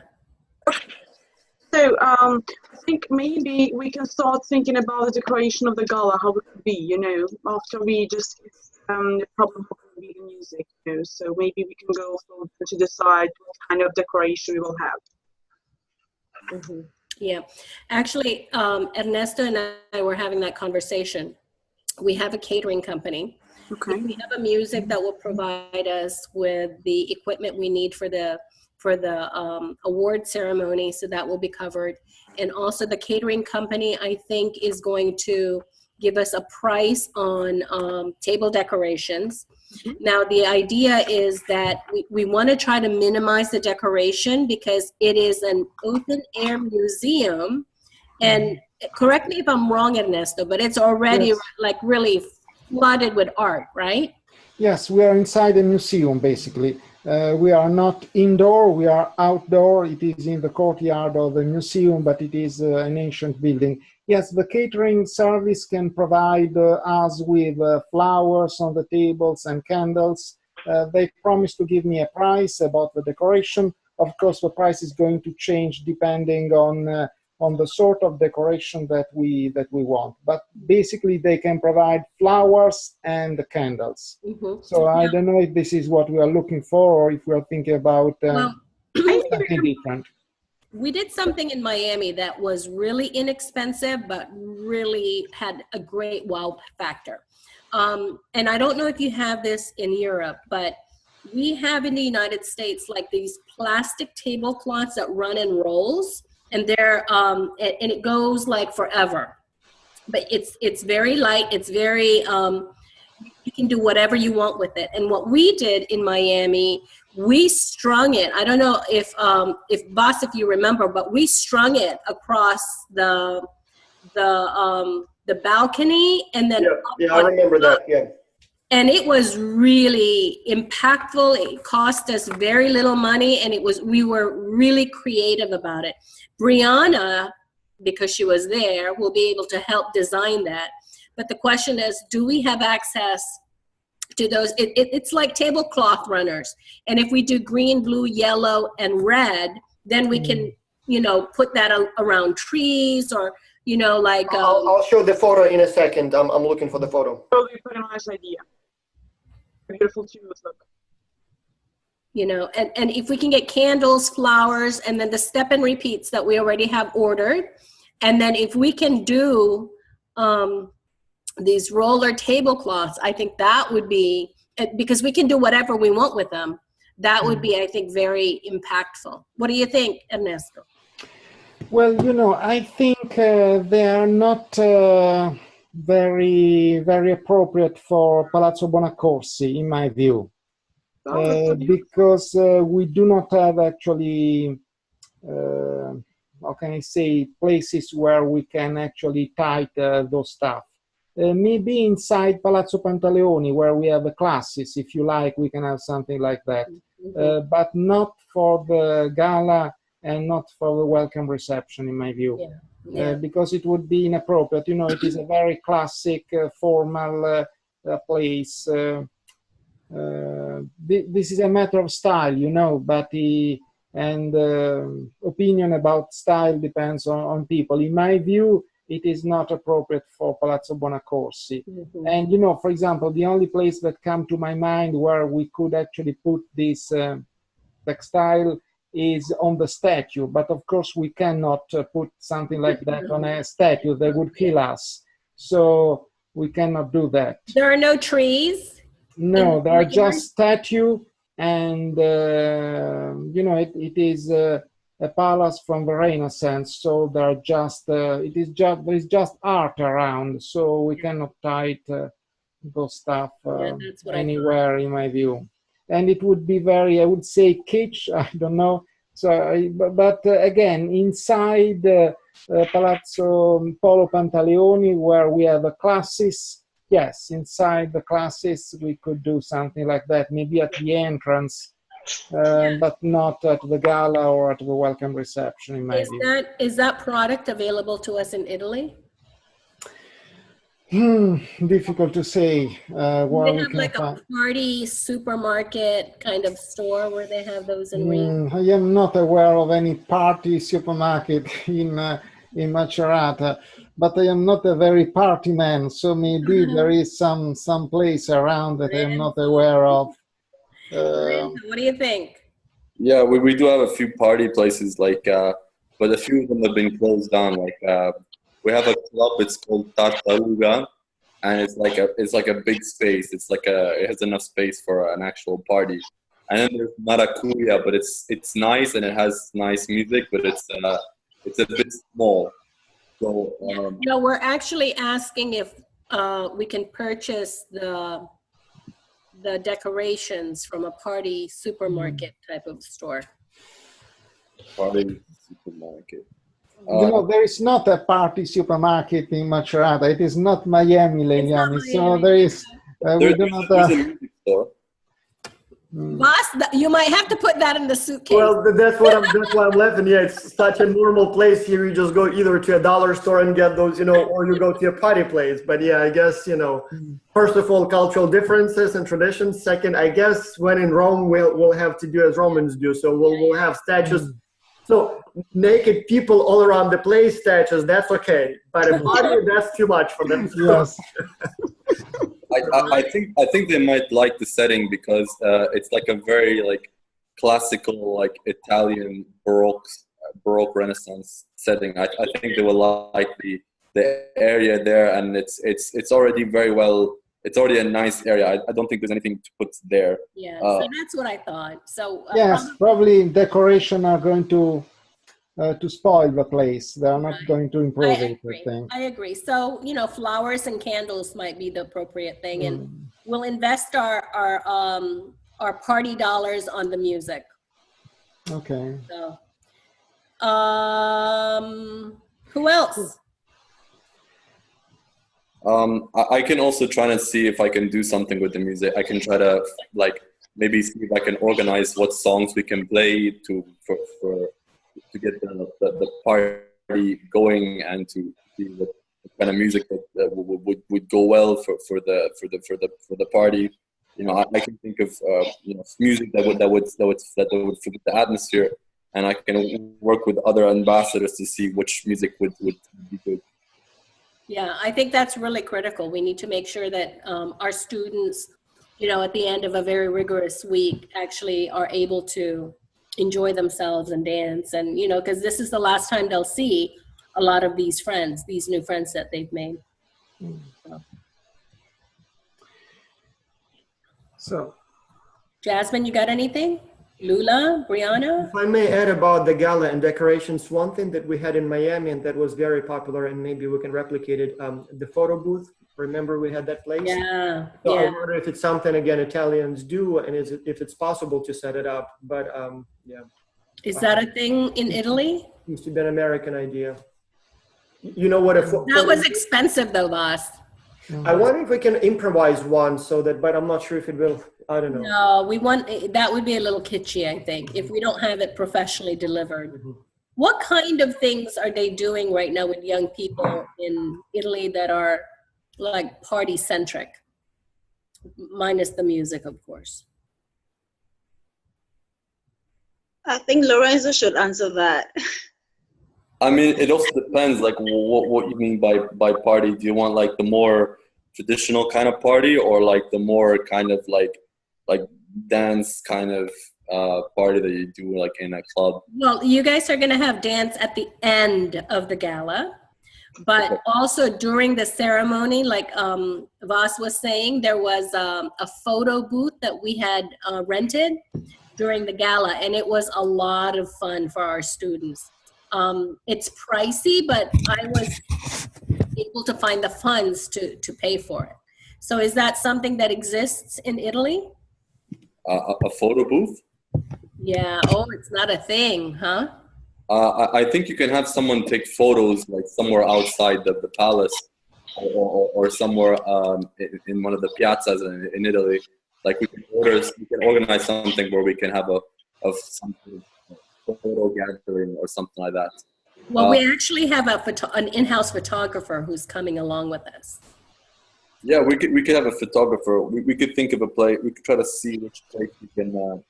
So I think maybe we can start thinking about the decoration of the gala, how it would be, after we just the problem of the music, So maybe we can go to decide what kind of decoration we will have. Mm-hmm. Yeah, actually, Ernesto and I were having that conversation. We have a catering company. Okay. We have a music that will provide us with the equipment we need for the award ceremony, so that will be covered. And also the catering company, I think, is going to give us a price on table decorations. Mm-hmm. Now, the idea is that we want to try to minimize the decoration because it is an open air museum. And correct me if I'm wrong, Ernesto, but it's already like really flooded with art, right? Yes, we are inside a museum, basically. We are not indoor, we are outdoor. It is in the courtyard of the museum, but it is an ancient building. Yes, the catering service can provide us with flowers on the tables and candles. They promised to give me a price about the decoration. Of course, the price is going to change depending on the sort of decoration that we want. But basically, they can provide flowers and candles. Mm-hmm. So I don't know if this is what we are looking for or if we are thinking about something different. We did something in Miami that was really inexpensive, but really had a great wow factor. And I don't know if you have this in Europe, but we have in the United States like these plastic tablecloths that run in rolls, and they're and it goes like forever. But it's very light. It's very you can do whatever you want with it. And what we did in Miami, we strung it. I don't know if Boss, if you remember, but we strung it across the balcony, and then yeah, I remember that. Yeah. And it was really impactful. It cost us very little money, and we were really creative about it. Brianna, because she was there, will be able to help design that. But the question is, do we have access to those? It's like tablecloth runners. And if we do green, blue, yellow, and red, then we can, put that around trees or, like. I'll show the photo in a second. I'm looking for the photo. Probably a pretty nice idea. Beautiful too, look. And if we can get candles, flowers, and then the step and repeats that we already have ordered. And then if we can do these roller tablecloths, I think that would be, because we can do whatever we want with them, that would be, I think, very impactful. What do you think, Ernesto? Well, I think they are not very, very appropriate for Palazzo Bonaccorsi, in my view. Because we do not have actually, how can I say, places where we can actually tie those stuff. Maybe inside Palazzo Pantaleoni, where we have the classes, if you like, we can have something like that. But not for the gala and not for the welcome reception, in my view. Because it would be inappropriate. It is a very classic, formal place. This is a matter of style, but opinion about style depends on people. In my view, it is not appropriate for Palazzo Bonaccorsi. And, for example, the only place that come to my mind where we could actually put this textile is on the statue, but of course we cannot put something like that on a statue. They would kill us. So we cannot do that. There are no trees? No, there are just statue, and it is a palace from the Renaissance. So there are just there is just art around. So we cannot tie those stuff anywhere, in my view. And it would be very, I would say, kitsch. I don't know. So, but again, inside Palazzo Polo Pantaleoni, where we have the classes, yes, inside the classes, we could do something like that, maybe at the entrance, but not at the gala or at the welcome reception, in my view. Is that product available to us in Italy? Difficult to say. They have like a party supermarket kind of store where they have those in Rome. I am not aware of any party supermarket in Macerata, but I am not a very party man, so maybe there is some place around that I am not aware of. What do you think? Yeah, we do have a few party places, but a few of them have been closed down. We have a club. It's called Tartaruga, and it's like a big space. It has enough space for an actual party. And then there's Maracuja, but it's nice and it has nice music, but it's a bit small. So we're actually asking if we can purchase the decorations from a party supermarket type of store. Party supermarket. There is not a party supermarket in Macerata. It is not Miami, Leiliani. So there is. We do not. There's a music store. Boss, you might have to put that in the suitcase. Well, that's why I'm laughing. Yeah, it's such a normal place here. You just go either to a dollar store and get those, or you go to a party place. But yeah, I guess, first of all, cultural differences and traditions. Second, I guess when in Rome, we'll have to do as Romans do. So we'll have statues. So naked people all around the place, statues, that's okay. But a party, that's too much for them. Yes. I think they might like the setting because it's like a very classical Italian Baroque Renaissance setting. I think they will like the area there, and it's already very well. It's already a nice area. I don't think there's anything to put there. Yeah, so that's what I thought. So yes, probably decoration are going to spoil the place. They are not going to improve it, I think. I agree. So, flowers and candles might be the appropriate thing, and we'll invest our party dollars on the music. Okay. So, who else? I can also try to see if I can do something with the music. I can try to maybe see if I can organize what songs we can play to get the party going and to see what kind of music that would go well for the party. I can think of music that would fit the atmosphere, and I can work with other ambassadors to see which music would be good. Yeah, I think that's really critical. We need to make sure that our students, at the end of a very rigorous week, actually are able to enjoy themselves and dance, and because this is the last time they'll see a lot of these new friends that they've made. So, Jasmine, you got anything? Lula, Brianna? If I may add about the gala and decorations, one thing that we had in Miami and that was very popular, and maybe we can replicate it, the photo booth. Remember we had that place? Yeah. So I wonder if it's something, again, Italians do, and if it's possible to set it up. But yeah. Is that a thing in Italy? Seems to be an American idea. You know what? That was expensive though, boss. I wonder if we can improvise one but I'm not sure if it will. I don't know. No, that would be a little kitschy, I think, if we don't have it professionally delivered. Mm-hmm. What kind of things are they doing right now with young people in Italy that are party centric, minus the music, of course? I think Lorenzo should answer that. I mean, it also depends, what you mean by party. Do you want the more traditional kind of party, or the more kind of like dance kind of party that you do like in a club? Well, you guys are going to have dance at the end of the gala, but also during the ceremony, like Vas was saying, there was a photo booth that we had rented during the gala, and it was a lot of fun for our students. It's pricey, but I was able to find the funds to pay for it. So is that something that exists in Italy? A photo booth? Yeah. Oh, it's not a thing, huh? I think you can have someone take photos like somewhere outside the palace or somewhere in one of the piazzas in Italy. Like we can organize something where we can have some photo gathering or something like that. Well, we actually have an in-house photographer who's coming along with us. Yeah, we could have a photographer. We could think of a place. We could try to see which place we can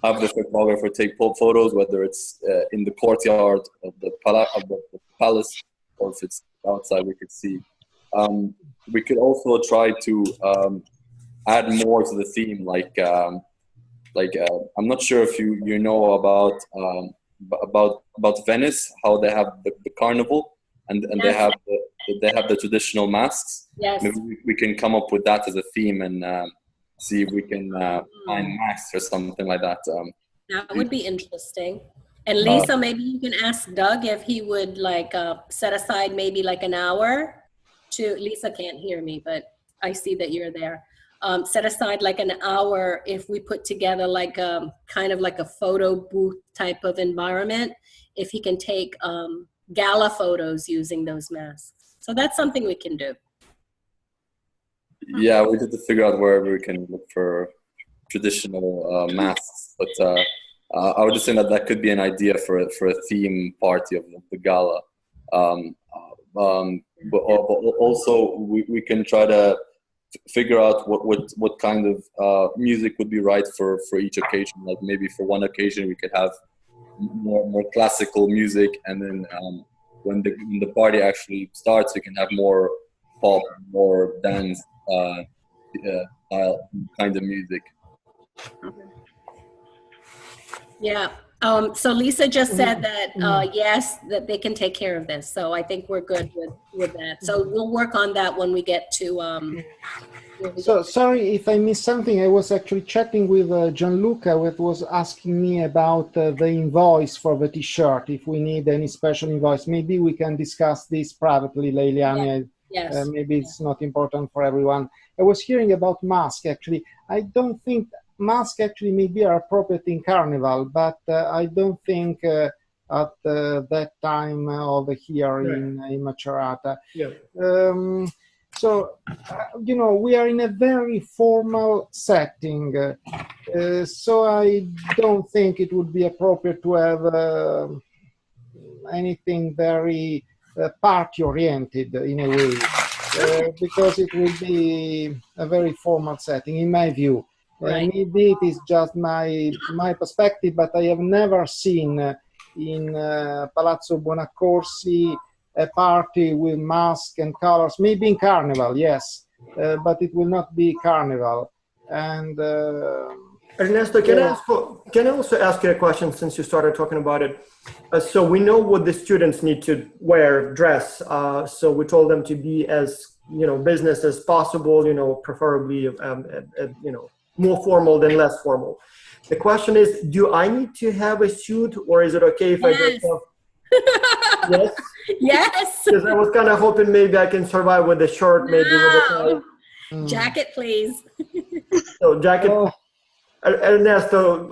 have the photographer take photos, whether it's in the courtyard of the palace, or if it's outside. We could see. We could also try to add more to the theme, like I'm not sure if you know about Venice, how they have the carnival and Yes. they have the traditional masks. Yes. Maybe we can come up with that as a theme and see if we can find masks or something like that. That would be interesting. And Lisa, maybe you can ask Doug if he would like set aside maybe like an hour to, Lisa can't hear me, but I see that you're there. Set aside like an hour if we put together like kind of like a photo booth type of environment, if he can take gala photos using those masks. So that's something we can do. Yeah, we need to figure out where we can look for traditional masks. But I would just say that could be an idea for a theme party of the gala. But also we can try to figure out what kind of music would be right for each occasion. Like maybe for one occasion we could have more classical music, and then when the party actually starts, we can have more pop, more dance style kind of music. Yeah. So Lisa just said that yes, that they can take care of this. So I think we're good with that. So we'll work on that when we get to. So sorry if I missed something. I was actually chatting with Gianluca, who was asking me about the invoice for the T-shirt. If we need any special invoice, maybe we can discuss this privately, Leiliani. Yes. Maybe it's not important for everyone. I was hearing about mask. Actually, I don't think masks actually maybe are appropriate in Carnival, but I don't think at that time over here in Macerata. Yeah. So, we are in a very formal setting, so I don't think it would be appropriate to have anything very party-oriented in a way, because it will be a very formal setting, in my view. Right. Maybe it is just my perspective, but I have never seen in Palazzo Buonaccorsi a party with masks and colors. Maybe in Carnival, yes, but it will not be Carnival. And Ernesto, can I also ask you a question since you started talking about it? So we know what the students need to dress. So we told them to be as business as possible. Preferably more formal than less formal. The question is, do I need to have a suit, or is it okay if I just have? Yes. Yes. Because I was kind of hoping maybe I can survive with a shirt, maybe with a tie. Jacket, please. So jacket. Oh. Ernesto.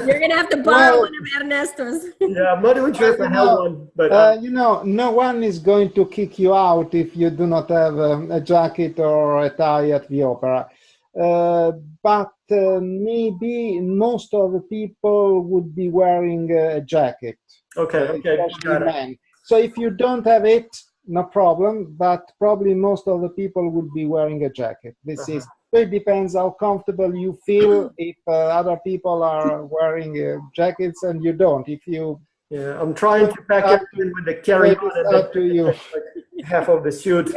You're gonna have to borrow one of Ernesto's. Yeah, I'm not even sure if I have one, but no one is going to kick you out if you do not have a jacket or a tie at the opera. But maybe most of the people would be wearing a jacket. Okay. Got it. So if you don't have it, no problem. But probably most of the people would be wearing a jacket. So it depends how comfortable you feel. If other people are wearing jackets and you don't, I'm trying to pack everything with the carry-on. It's up to you. half of the suit.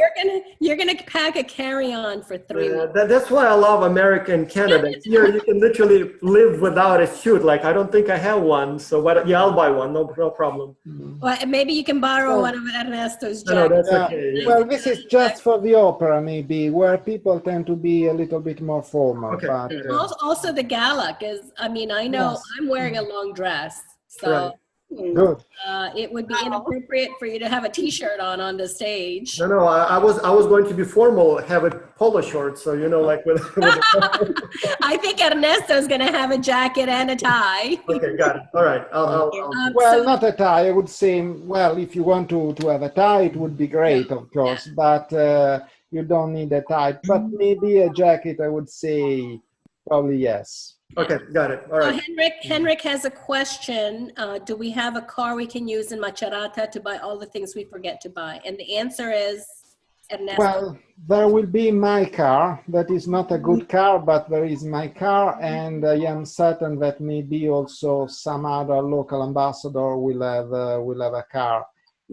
You're gonna pack a carry-on for 3 weeks. That's why I love America and Canada. Here you can literally live without a suit. Like I don't think I have one, so yeah, I'll buy one. No problem. Well, maybe you can borrow one of Ernesto's jackets. No, that's okay. Yeah. Well, this is just for the opera, maybe, where people tend to be a little bit more formal. Okay. But, Also the gala, because I mean, I know Yes. I'm wearing a long dress, so Right. good. it would be inappropriate for you to have a T-shirt on the stage. No, I was going to be formal, have a polo short, so like with I think Ernesto's going to have a jacket and a tie. Okay, got it. All right. I'll Well, So- not a tie. I would say, well, if you want to have a tie, it would be great, of course, but you don't need a tie. But maybe a jacket, I would say, probably yes. Okay, got it. All right. Henrik has a question. Do we have a car we can use in Macerata to buy all the things we forget to buy? And the answer is, Ernesto. Well, there will be my car. That is not a good car, but there is my car, and I am certain that maybe also some other local ambassador will have a car.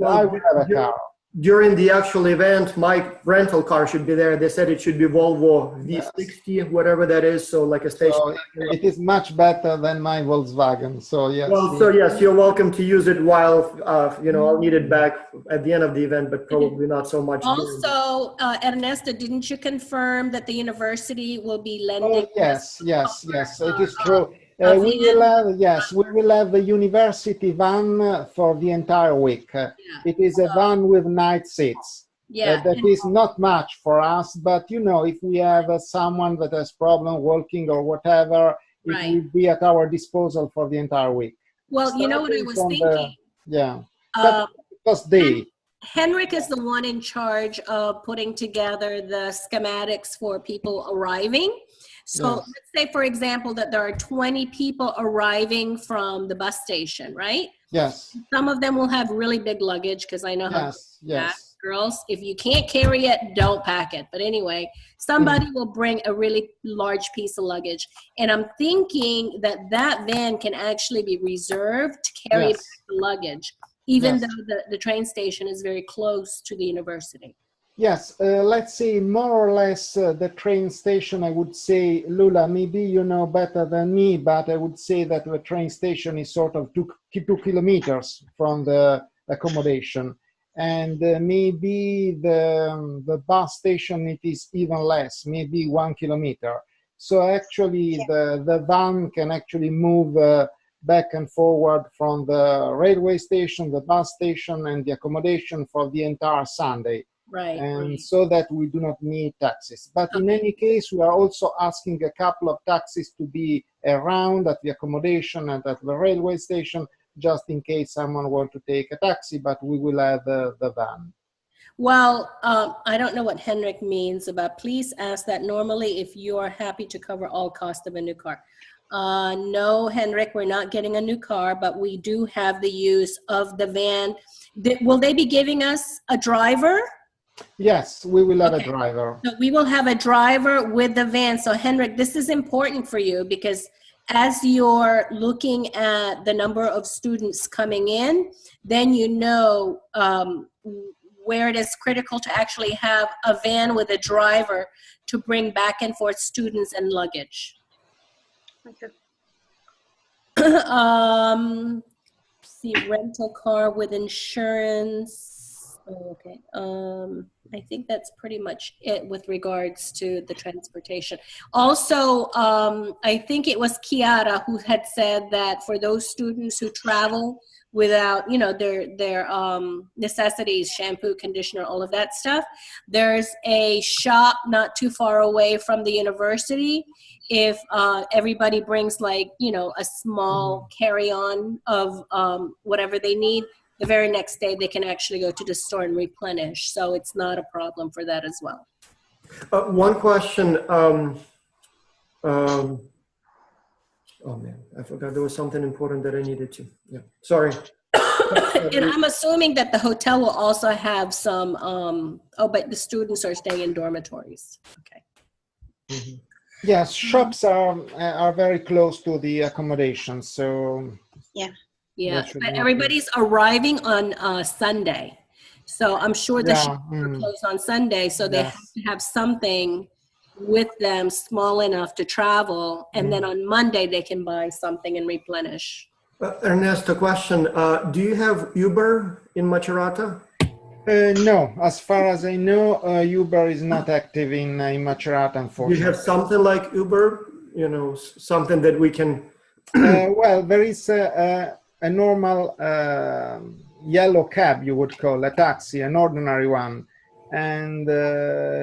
I will have a car. During the actual event, my rental car should be there. They said it should be Volvo V60, whatever that is. So like a station. So it is much better than my Volkswagen. So yes. Well, so yes, you're welcome to use it while, I'll need it back at the end of the event, but probably not so much. Also, Ernesto, didn't you confirm that the university will be lending? Oh, yes. It is true. We will have the university van for the entire week. It is a van with night seats. Yeah. That is not much for us, but if we have someone that has problem walking or whatever, it will be at our disposal for the entire week. Well, you know what I was thinking? Because Henrik is the one in charge of putting together the schematics for people arriving. So let's say, for example, that there are 20 people arriving from the bus station, right? Yes. Some of them will have really big luggage, because I know how Yes. girls, if you can't carry it, don't pack it. But anyway, somebody will bring a really large piece of luggage. And I'm thinking that van can actually be reserved to carry back the luggage, even though the train station is very close to the university. Yes, let's see, more or less the train station, I would say, Lula, maybe you know better than me, but I would say that the train station is sort of 2 kilometers from the accommodation. And maybe the bus station, it is even less, maybe 1 kilometer. So actually the van can actually move back and forward from the railway station, the bus station, and the accommodation for the entire Sunday. Right. And so that we do not need taxis. But in any case, we are also asking a couple of taxis to be around at the accommodation and at the railway station, just in case someone wants to take a taxi, but we will have the van. Well, I don't know what Henrik means, but please ask that normally if you are happy to cover all costs of a new car. No, Henrik, we're not getting a new car, but we do have the use of the van. Will they be giving us a driver? Yes, we will have a driver. So we will have a driver with the van. So Henrik, this is important for you, because as you're looking at the number of students coming in, then you know where it is critical to actually have a van with a driver to bring back and forth students and luggage. Okay. See, rental car with insurance. Okay. I think that's pretty much it with regards to the transportation. Also, I think it was Chiara who had said that for those students who travel without, their necessities, shampoo, conditioner, all of that stuff, there's a shop not too far away from the university. If everybody brings a small carry-on of whatever they need, the very next day they can actually go to the store and replenish. So it's not a problem for that as well. One question. Oh man, I forgot there was something important that I needed to. Yeah, sorry. And I'm assuming that the hotel will also have some, but the students are staying in dormitories. Okay. Mm-hmm. Yes, shops are very close to the accommodation, so yeah. Yeah, but everybody's arriving on Sunday. So I'm sure the shops are mm, closed on Sunday, so they have yes. to have something with them small enough to travel, and then on Monday they can buy something and replenish. Ernesto, question. Do you have Uber in Macerata? No, as far as I know, Uber is not active in Macerata, Do you unfortunately. have something like Uber? You know, something that we can. Well, there is a normal yellow cab, you would call a taxi, an ordinary one. And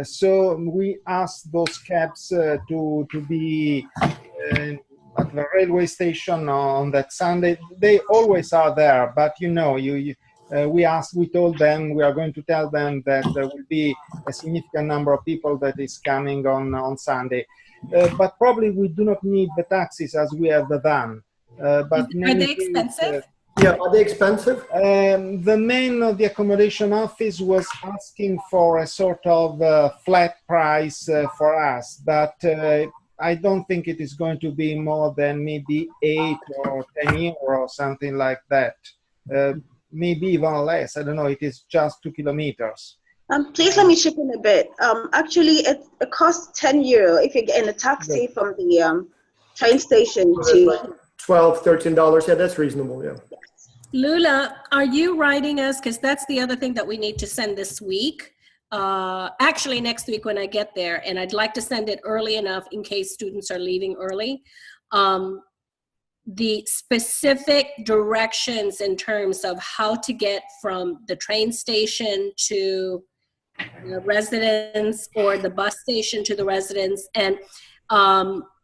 so we asked those cabs to be at the railway station on that Sunday. They always are there, but you know, we told them, we are going to tell them that there will be a significant number of people that is coming on Sunday. But probably we do not need the taxis as we have the van. But Are they expensive? Yeah, are they expensive? The man of the accommodation office was asking for a sort of flat price for us, but I don't think it is going to be more than maybe 8 or 10 euro or something like that. Maybe even less. I don't know. It is just 2 kilometers. Please let me chip in a bit. Actually, it costs 10 euro if you get in a taxi from the train station to $12, $13. Yeah, that's reasonable. Yeah. Lula, are you writing us? Because that's the other thing that we need to send this week. Actually, next week when I get there, and I'd like to send it early enough in case students are leaving early. The specific directions in terms of how to get from the train station to the residence or the bus station to the residence. And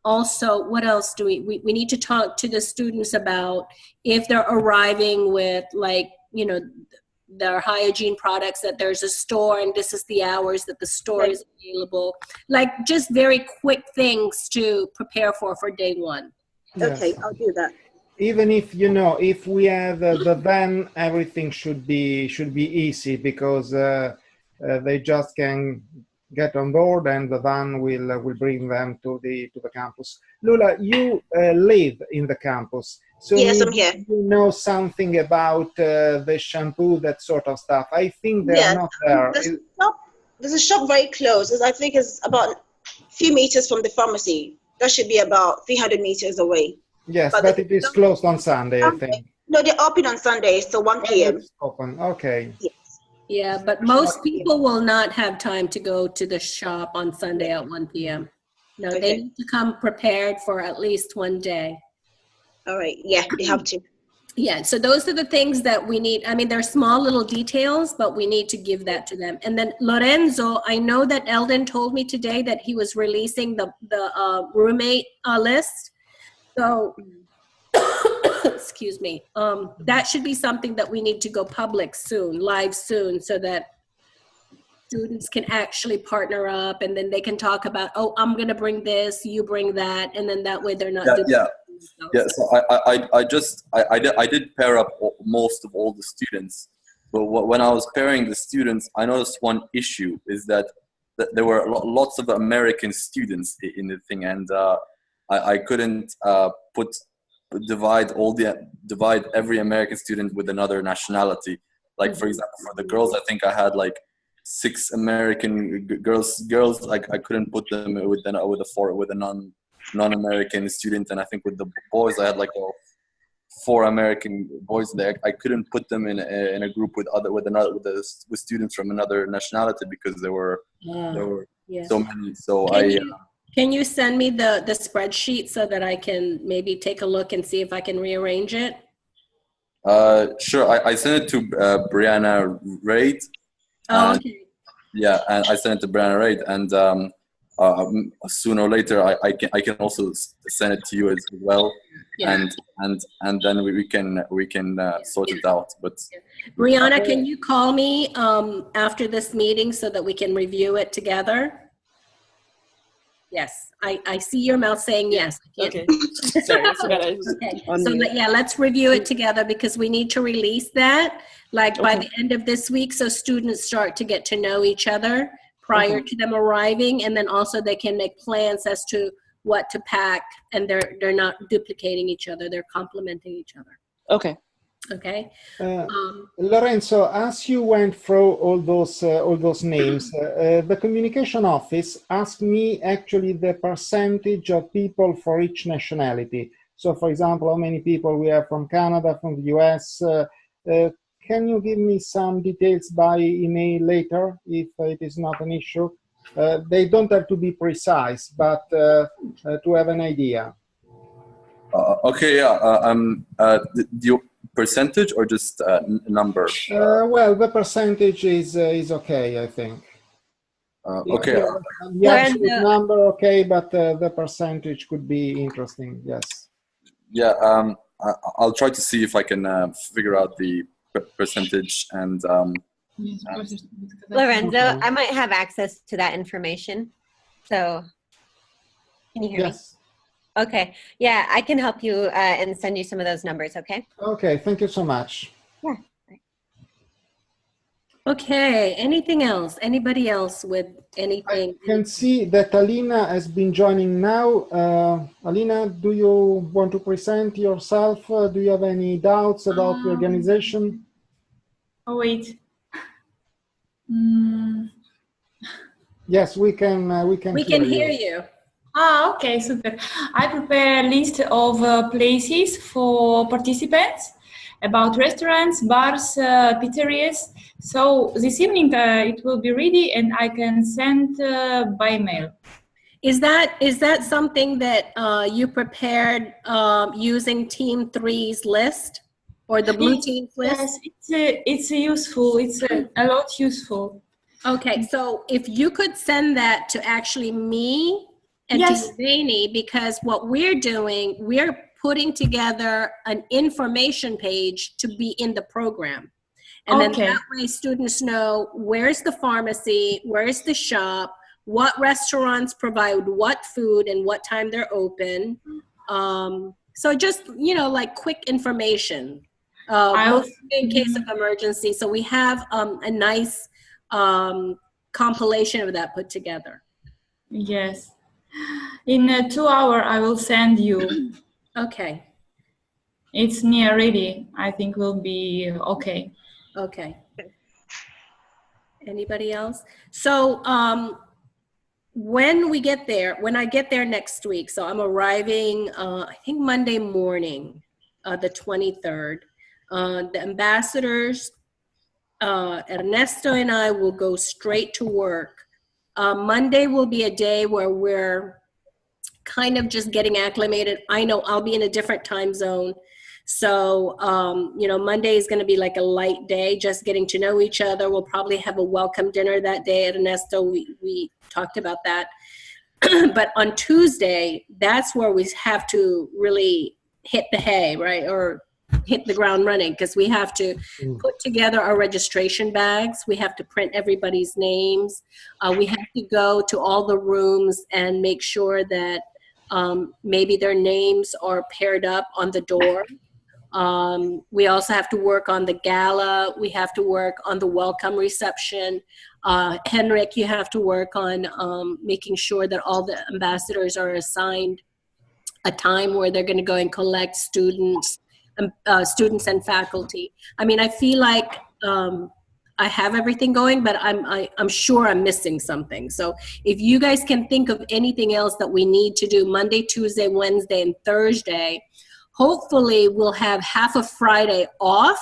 also, what else do we need to talk to the students about if they're arriving with, like, you know, their hygiene products, that there's a store and this is the hours that the store is available. Like, just very quick things to prepare for day one. Yes. Okay, I'll do that. Even if, you know, if we have the van, everything should be easy, because they just can get on board and the van will bring them to the campus. Lula, you live in the campus, so yes, I'm here. You know something about the shampoo, that sort of stuff. I think they're not there. There's a shop very close. I think it's about a few meters from the pharmacy. That should be about 300 meters away. Yes, but it is closed on Sunday, I think. No, they're open on Sundays till 1 p.m. It's open, okay. Yes. Yeah, but most people will not have time to go to the shop on Sunday at 1 p.m. No, Okay. they need to come prepared for at least one day. All right, yeah, they have to. Yeah, so those are the things that we need. I mean, they're small little details, but we need to give that to them. And then Lorenzo, I know that Eldon told me today that he was releasing the roommate list. So, excuse me, that should be something that we need to go public soon, live soon, so that students can actually partner up, and then they can talk about, oh, I'm going to bring this, you bring that, and then that way they're not doing Yeah, so I did pair up most of all the students, but when I was pairing the students, I noticed one issue is that there were lots of American students in the thing, and I couldn't divide every American student with another nationality. Like, for example, for the girls, I think I had like 6 American girls. I couldn't put them with a non-American student, and I think with the boys I had like 4 American boys there. I couldn't put them in a group with students from another nationality because there were so many. So Can you send me the spreadsheet so that I can maybe take a look and see if I can rearrange it? Sure. I sent it to Brianna Raid. Oh, okay. Yeah, and I sent it to Brianna Raid, and sooner or later I can also send it to you as well. Yeah. And then we can sort it out. But Brianna, can you call me after this meeting so that we can review it together? Yes, I see your mouth saying yes. Okay. Sorry, I forgot. Okay. So yeah, let's review it together, because we need to release that like by the end of this week, so students start to get to know each other prior to them arriving, and then also they can make plans as to what to pack, and they're not duplicating each other, they're complementing each other. Okay. Okay. Lorenzo, as you went through all those names, the communication office asked me actually the percentage of people for each nationality. So, for example, how many people we have from Canada, from the US. Can you give me some details by email later, if it is not an issue? They don't have to be precise, but to have an idea. Okay, yeah. The percentage or just number? Well, the percentage is okay, I think. Okay. The absolute number, okay, but the percentage could be interesting. Yes. Yeah. I'll try to see if I can figure out the percentage and. Lorenzo, I might have access to that information. So, can you hear me? Okay. Yeah, I can help you and send you some of those numbers, okay? Okay, thank you so much. Yeah. Okay, anything else? Anybody else with anything? I can see that Alina has been joining now. Alina, do you want to present yourself? Do you have any doubts about the organization? Oh, wait. Yes, we can hear you. Ah, okay, super. I prepare a list of places for participants about restaurants, bars, pizzerias. So this evening it will be ready and I can send by mail. Is that something that you prepared using Team 3's list or the Blue Team's list? Yes, it's useful. It's a lot useful. Okay, so if you could send that to actually me and to Zany, because what we're doing, we're putting together an information page to be in the program. And then that way students know where's the pharmacy, where's the shop, what restaurants provide what food and what time they're open. So just, like quick information in case of emergency. So we have a nice compilation of that put together. Yes. In 2 hours, I will send you. Okay. It's near ready. I think will be okay. Okay. Anybody else? So when I get there next week, so I'm arriving, I think Monday morning, the 23rd. The ambassadors, Ernesto and I will go straight to work. Monday will be a day where we're kind of just getting acclimated. I know I'll be in a different time zone. So, Monday is going to be like a light day, just getting to know each other. We'll probably have a welcome dinner that day at Ernesto. We talked about that. But on Tuesday, that's where we have to really hit the hay, right? Or hit the ground running, because we have to put together our registration bags. We have to print everybody's names. We have to go to all the rooms and make sure that maybe their names are paired up on the door. We also have to work on the gala. We have to work on the welcome reception. Henrik, you have to work on making sure that all the ambassadors are assigned a time where they're going to go and collect students and faculty. I mean, I feel like I have everything going, but I'm sure I'm missing something. So if you guys can think of anything else that we need to do Monday, Tuesday, Wednesday, and Thursday, hopefully we'll have half of Friday off,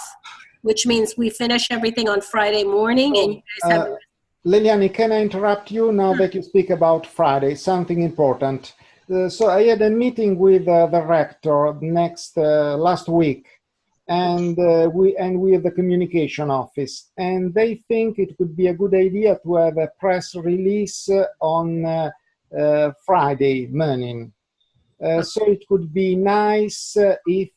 which means we finish everything on Friday morning. And you guys have Liliani, can I interrupt you now that you speak about Friday? Something important. So I had a meeting with the rector last week, and we have the communication office, and they think it could be a good idea to have a press release on Friday morning. So it could be nice if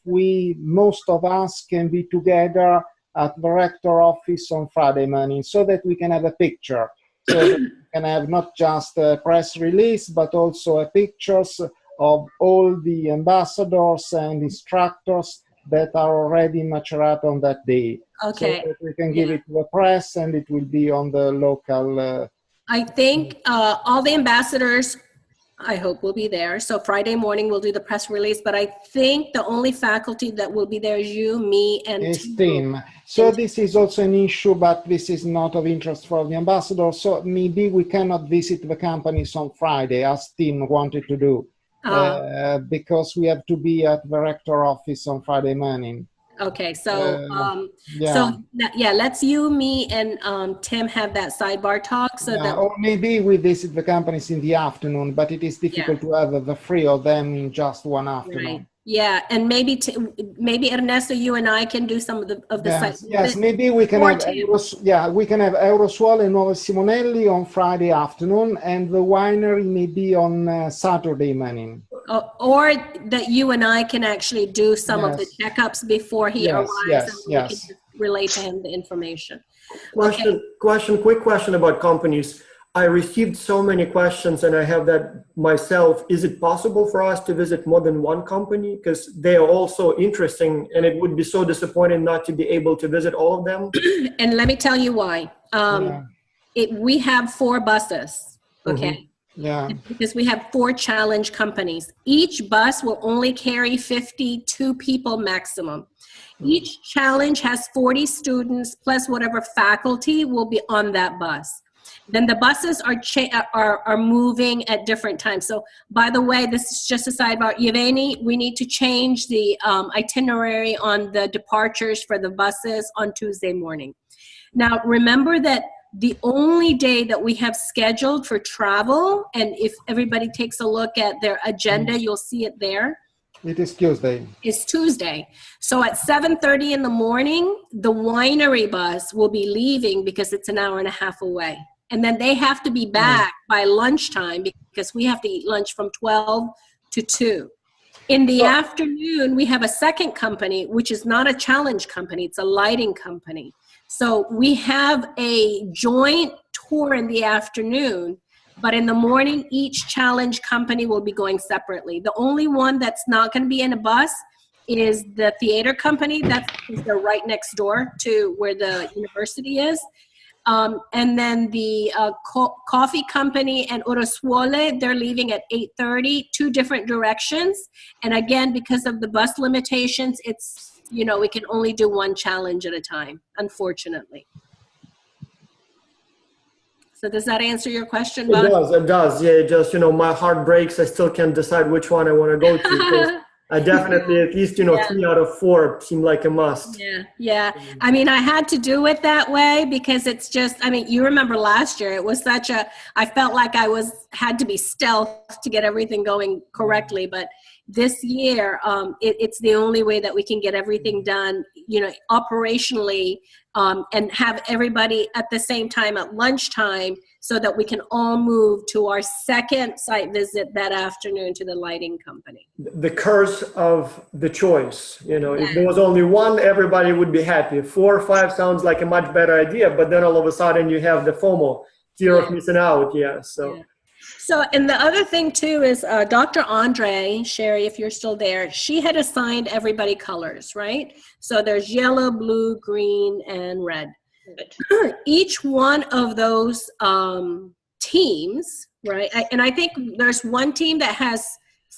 most of us can be together at the rector office on Friday morning, so that we can have a picture. So that we can have not just a press release, but also pictures of all the ambassadors and instructors that are already in Macerata on that day. Okay. So that we can give it to the press, and it will be on the local. I think all the ambassadors, I hope will be there. So Friday morning we'll do the press release, but I think the only faculty that will be there is you, me, and Tim. So this is also an issue, but this is not of interest for the ambassador. So maybe we cannot visit the companies on Friday, as Tim wanted to do, because we have to be at the rector office on Friday morning. Okay, so let's you, me, and Tim have that sidebar talk so that. Or maybe we visit the companies in the afternoon, but it is difficult to have the three of them in just one afternoon. Right. Yeah, and maybe Ernesto, you and I can do some of the sites. Yes, maybe we can have Eurosuole and Nuova Simonelli on Friday afternoon, and the winery maybe on Saturday morning. Or that you and I can actually do some of the checkups before he arrives, and we can just relay to him the information. Quick question about companies. I received so many questions, and I have that myself. Is it possible for us to visit more than one company? Because they are all so interesting, and it would be so disappointing not to be able to visit all of them. And let me tell you why. We have 4 buses, okay? Mm-hmm. Yeah. Because we have 4 challenge companies. Each bus will only carry 52 people maximum. Each challenge has 40 students plus whatever faculty will be on that bus. Then the buses are moving at different times. So, by the way, this is just a sidebar. Yevgeny, we need to change the itinerary on the departures for the buses on Tuesday morning. Now, remember that the only day that we have scheduled for travel, and if everybody takes a look at their agenda, you'll see it there. It is Tuesday. It's Tuesday. So at 7:30 in the morning, the winery bus will be leaving because it's an hour and a half away. And then they have to be back by lunchtime because we have to eat lunch from 12 to 2. In the afternoon, we have a second company, which is not a challenge company. It's a lighting company. So we have a joint tour in the afternoon, but in the morning, each challenge company will be going separately. The only one that's not going to be in a bus is the theater company. They're right next door to where the university is. And then the coffee company and Eurosuole, they're leaving at 8:30, 2 different directions. And again, because of the bus limitations, it's, we can only do 1 challenge at a time, unfortunately. So does that answer your question, Bob? It does. Yeah, it just, my heart breaks. I still can't decide which one I want to go to. I definitely, at least, 3 out of 4 seem like a must. Yeah. I mean, I had to do it that way because it's just, you remember last year, it was I felt like I had to be stealth to get everything going correctly. But this year, it's the only way that we can get everything done, operationally, and have everybody at the same time at lunchtime so that we can all move to our second site visit that afternoon to the lighting company. The curse of the choice, if there was only one, everybody would be happy. 4 or 5 sounds like a much better idea, but then all of a sudden you have the FOMO, fear of missing out. So, and the other thing too is Dr. Andre, Sherry, if you're still there, she had assigned everybody colors, right? So there's yellow, blue, green, and red. Each one of those teams, right? And I think there's one team that has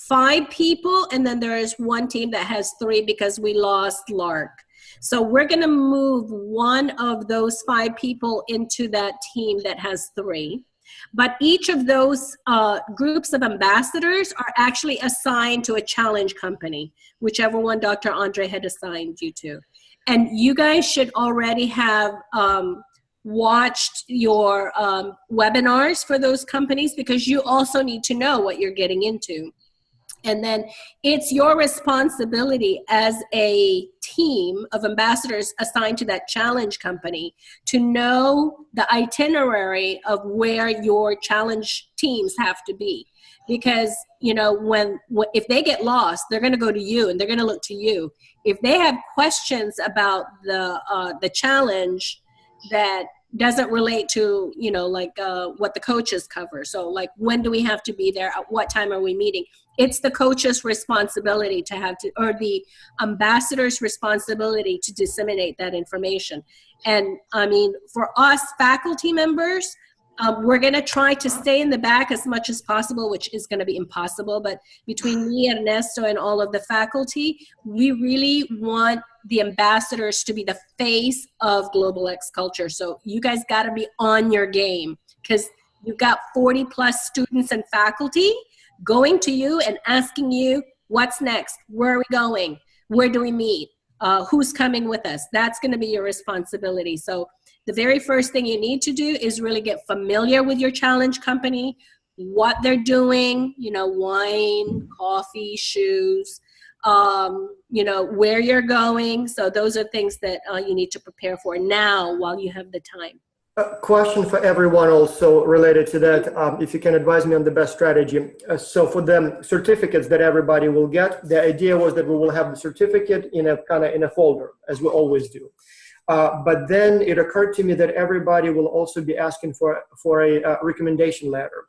5 people, and then there is one team that has 3 because we lost Lark. So we're going to move one of those 5 people into that team that has 3. But each of those groups of ambassadors are actually assigned to a challenge company, whichever one Dr. Andre had assigned you to. And you guys should already have watched your webinars for those companies because you also need to know what you're getting into. And then it's your responsibility as a team of ambassadors assigned to that challenge company to know the itinerary of where your challenge teams have to be. Because, if they get lost, they're going to go to you and they're going to look to you. If they have questions about the challenge that doesn't relate to, what the coaches cover. So when do we have to be there? At what time are we meeting? It's the coach's responsibility or the ambassador's responsibility to disseminate that information. And for us faculty members, We're going to try to stay in the back as much as possible, which is going to be impossible. But between me, Ernesto, and all of the faculty, we really want the ambassadors to be the face of Global X Culture. So you guys got to be on your game, because you've got 40 plus students and faculty going to you and asking you, what's next? Where are we going? Where do we meet? Who's coming with us? That's going to be your responsibility. So the very first thing you need to do is really get familiar with your challenge company, what they're doing, you know, wine, coffee, shoes, you know, where you're going. So those are things that you need to prepare for now while you have the time. A question for everyone also related to that, if you can advise me on the best strategy. So for the certificates that everybody will get, the idea was that we will have the certificate in a kind of in a folder, as we always do. But then it occurred to me that everybody will also be asking for a recommendation letter.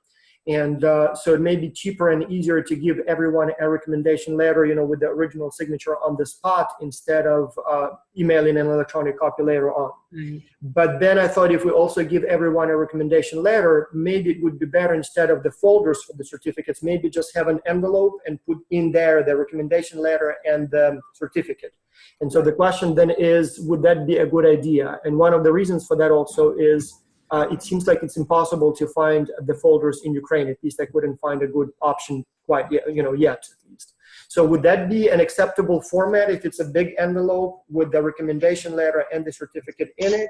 And so it may be cheaper and easier to give everyone a recommendation letter, you know, with the original signature on the spot instead of emailing an electronic copy later on. Mm-hmm. But then I thought if we also give everyone a recommendation letter, maybe it would be better instead of the folders for the certificates, maybe just have an envelope and put in there the recommendation letter and the certificate. And so the question then is, would that be a good idea? And one of the reasons for that also is, it seems like it's impossible to find the folders in Ukraine. At least I couldn't find a good option quite yet, you know, yet at least. So would that be an acceptable format if it's a big envelope with the recommendation letter and the certificate in it?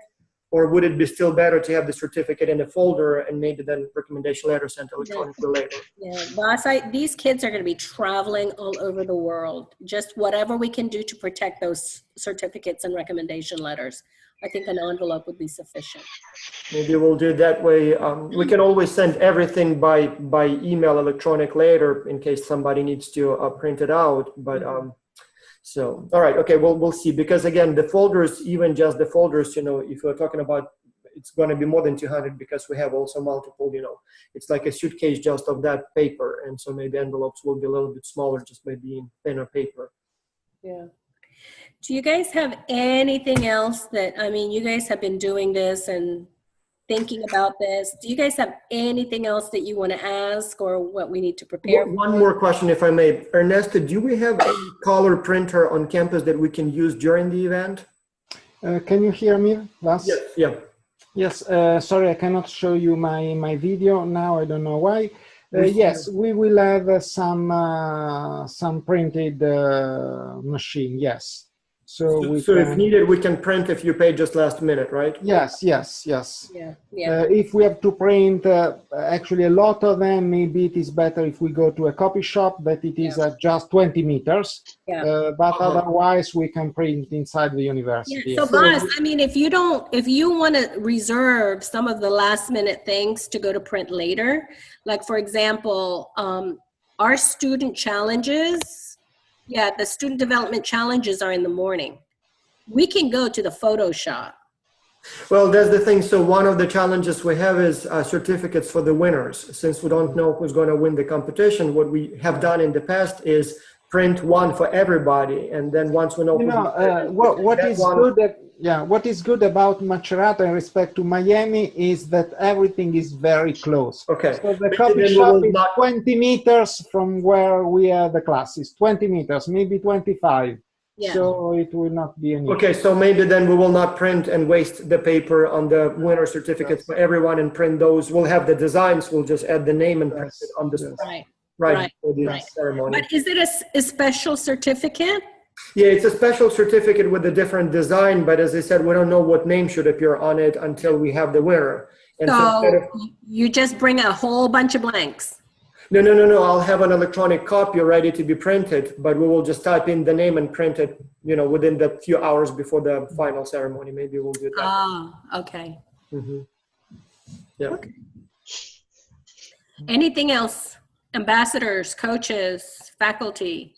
Or would it be still better to have the certificate in a folder and maybe then recommendation letter sent electronically later? Yeah, boss, these kids are going to be traveling all over the world. Just whatever we can do to protect those certificates and recommendation letters. I think an envelope would be sufficient. Maybe we'll do it that way. We can always send everything by email, electronic later, in case somebody needs to print it out. But so, all right, okay, we'll see. Because again, the folders, even just the folders, you know, if we're talking about, it's going to be more than 200 because we have also multiple, you know, it's like a suitcase just of that paper. And so maybe envelopes will be a little bit smaller just by being thinner paper. Yeah. Do you guys have anything else that, I mean, you guys have been doing this and thinking about this. Do you guys have anything else that you want to ask or what we need to prepare for? One more question, if I may. Ernesto, do we have a color printer on campus that we can use during the event? Can you hear me, Vas? Yes, yeah. Yes, sorry, I cannot show you my video now. I don't know why. Yes, we will have some printed machine, yes. So if needed, we can print if you pay just last minute, right? Yes, yes, yes. Yeah. If we have to print, actually a lot of them, maybe it is better if we go to a copy shop, but it is at just 20 meters. Yeah. But otherwise, we can print inside the university. Yeah. So, Boss, I mean, if you want to reserve some of the last minute things to go to print later, like for example, our student challenges. Yeah, the student development challenges are in the morning. We can go to the photo shop. Well, that's the thing. So one of the challenges we have is certificates for the winners. Since we don't know who's going to win the competition, what we have done in the past is print one for everybody. And then once we know what is good about Macerata in respect to Miami is that everything is very close. Okay. So the coffee shop is 20 meters from where we are the classes, 20 meters, maybe 25. Yeah. So it will not be an issue. Okay, so maybe then we will not print and waste the paper on the winner certificates for everyone and print those. We'll have the designs, we'll just add the name and print it on the Right. For the ceremony. But is it a special certificate? Yeah, it's a special certificate with a different design, but as I said, we don't know what name should appear on it until we have the winner. And so you just bring a whole bunch of blanks? No. I'll have an electronic copy ready to be printed, but we will just type in the name and print it, you know, within the few hours before the final ceremony. Maybe we'll do that. Ah, okay. Mm-hmm. Yeah. Okay. Anything else? Ambassadors, coaches, faculty?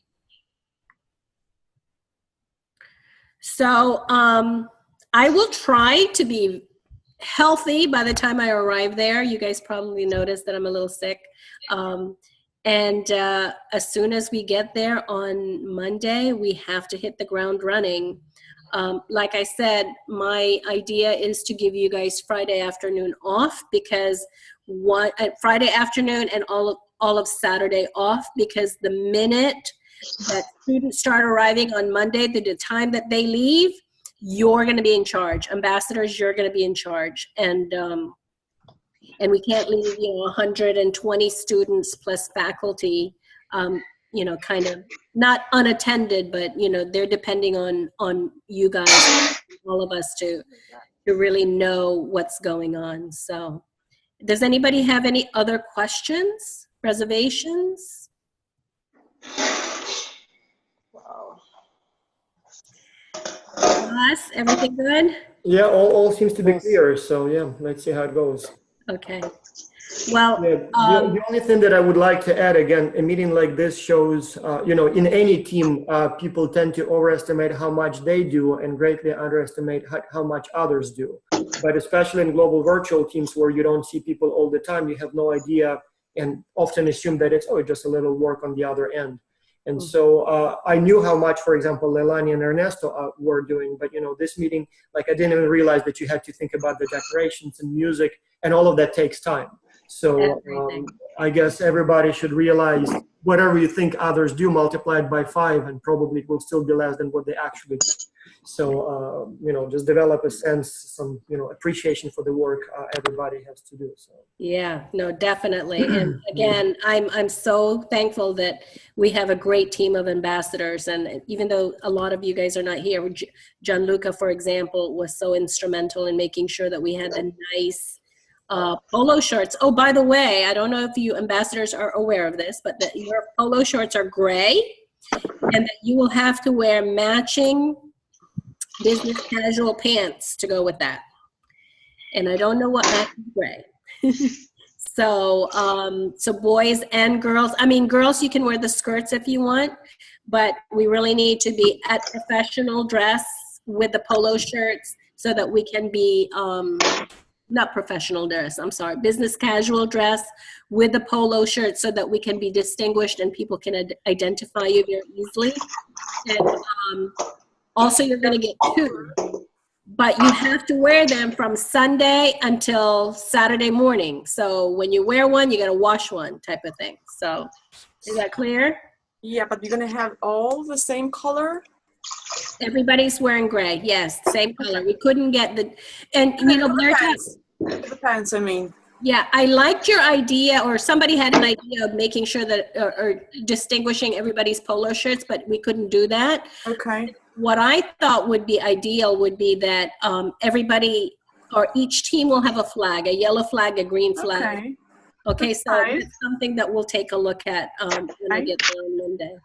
So I will try to be healthy by the time I arrive there. You guys probably noticed that I'm a little sick. And as soon as we get there on Monday, we have to hit the ground running. Like I said, my idea is to give you guys Friday afternoon off, because Friday afternoon and all of Saturday off, because the minute that students start arriving on Monday, the time that they leave, you're going to be in charge. Ambassadors, you're going to be in charge. And we can't leave, 120 students plus faculty, kind of not unattended, but, they're depending on you guys, all of us to really know what's going on. So does anybody have any other questions, reservations? Us, everything good? Yeah, all seems to be clear. So yeah, let's see how it goes. Okay. Well, yeah, the only thing that I would like to add, again, a meeting like this shows, in any team, people tend to overestimate how much they do and greatly underestimate how much others do. But especially in global virtual teams where you don't see people all the time, you have no idea and often assume that it's just a little work on the other end. And so I knew how much, for example, Leilani and Ernesto were doing, but this meeting, I didn't even realize that you had to think about the decorations and music, and all of that takes time. So I guess everybody should realize whatever you think others do, multiply it by 5, and probably it will still be less than what they actually do. So, just develop a sense, some, appreciation for the work everybody has to do. So. Yeah, no, definitely. And again, I'm so thankful that we have a great team of ambassadors. And even though a lot of you guys are not here, Gianluca, for example, was so instrumental in making sure that we had the nice polo shirts. Oh, by the way, I don't know if you ambassadors are aware of this, but that your polo shirts are gray, and that you will have to wear matching business casual pants to go with that. And I don't know what matches gray. So boys and girls, girls, you can wear the skirts if you want, but we really need to be at professional dress with the polo shirts so that we can be, not professional dress, I'm sorry, business casual dress with the polo shirt so that we can be distinguished and people can identify you very easily. And also you're gonna get 2, but you have to wear them from Sunday until Saturday morning. So when you wear one, you gotta wash one, type of thing. So is that clear? Yeah, but you're gonna have all the same color? Everybody's wearing gray, yes, same color. We couldn't get It depends, Yeah, I liked your idea, or somebody had an idea of making sure that, or distinguishing everybody's polo shirts, but we couldn't do that. Okay. What I thought would be ideal would be that everybody, or each team will have a flag, a yellow flag, a green flag. Okay, so nice. That's something that we'll take a look at when I get there on Monday.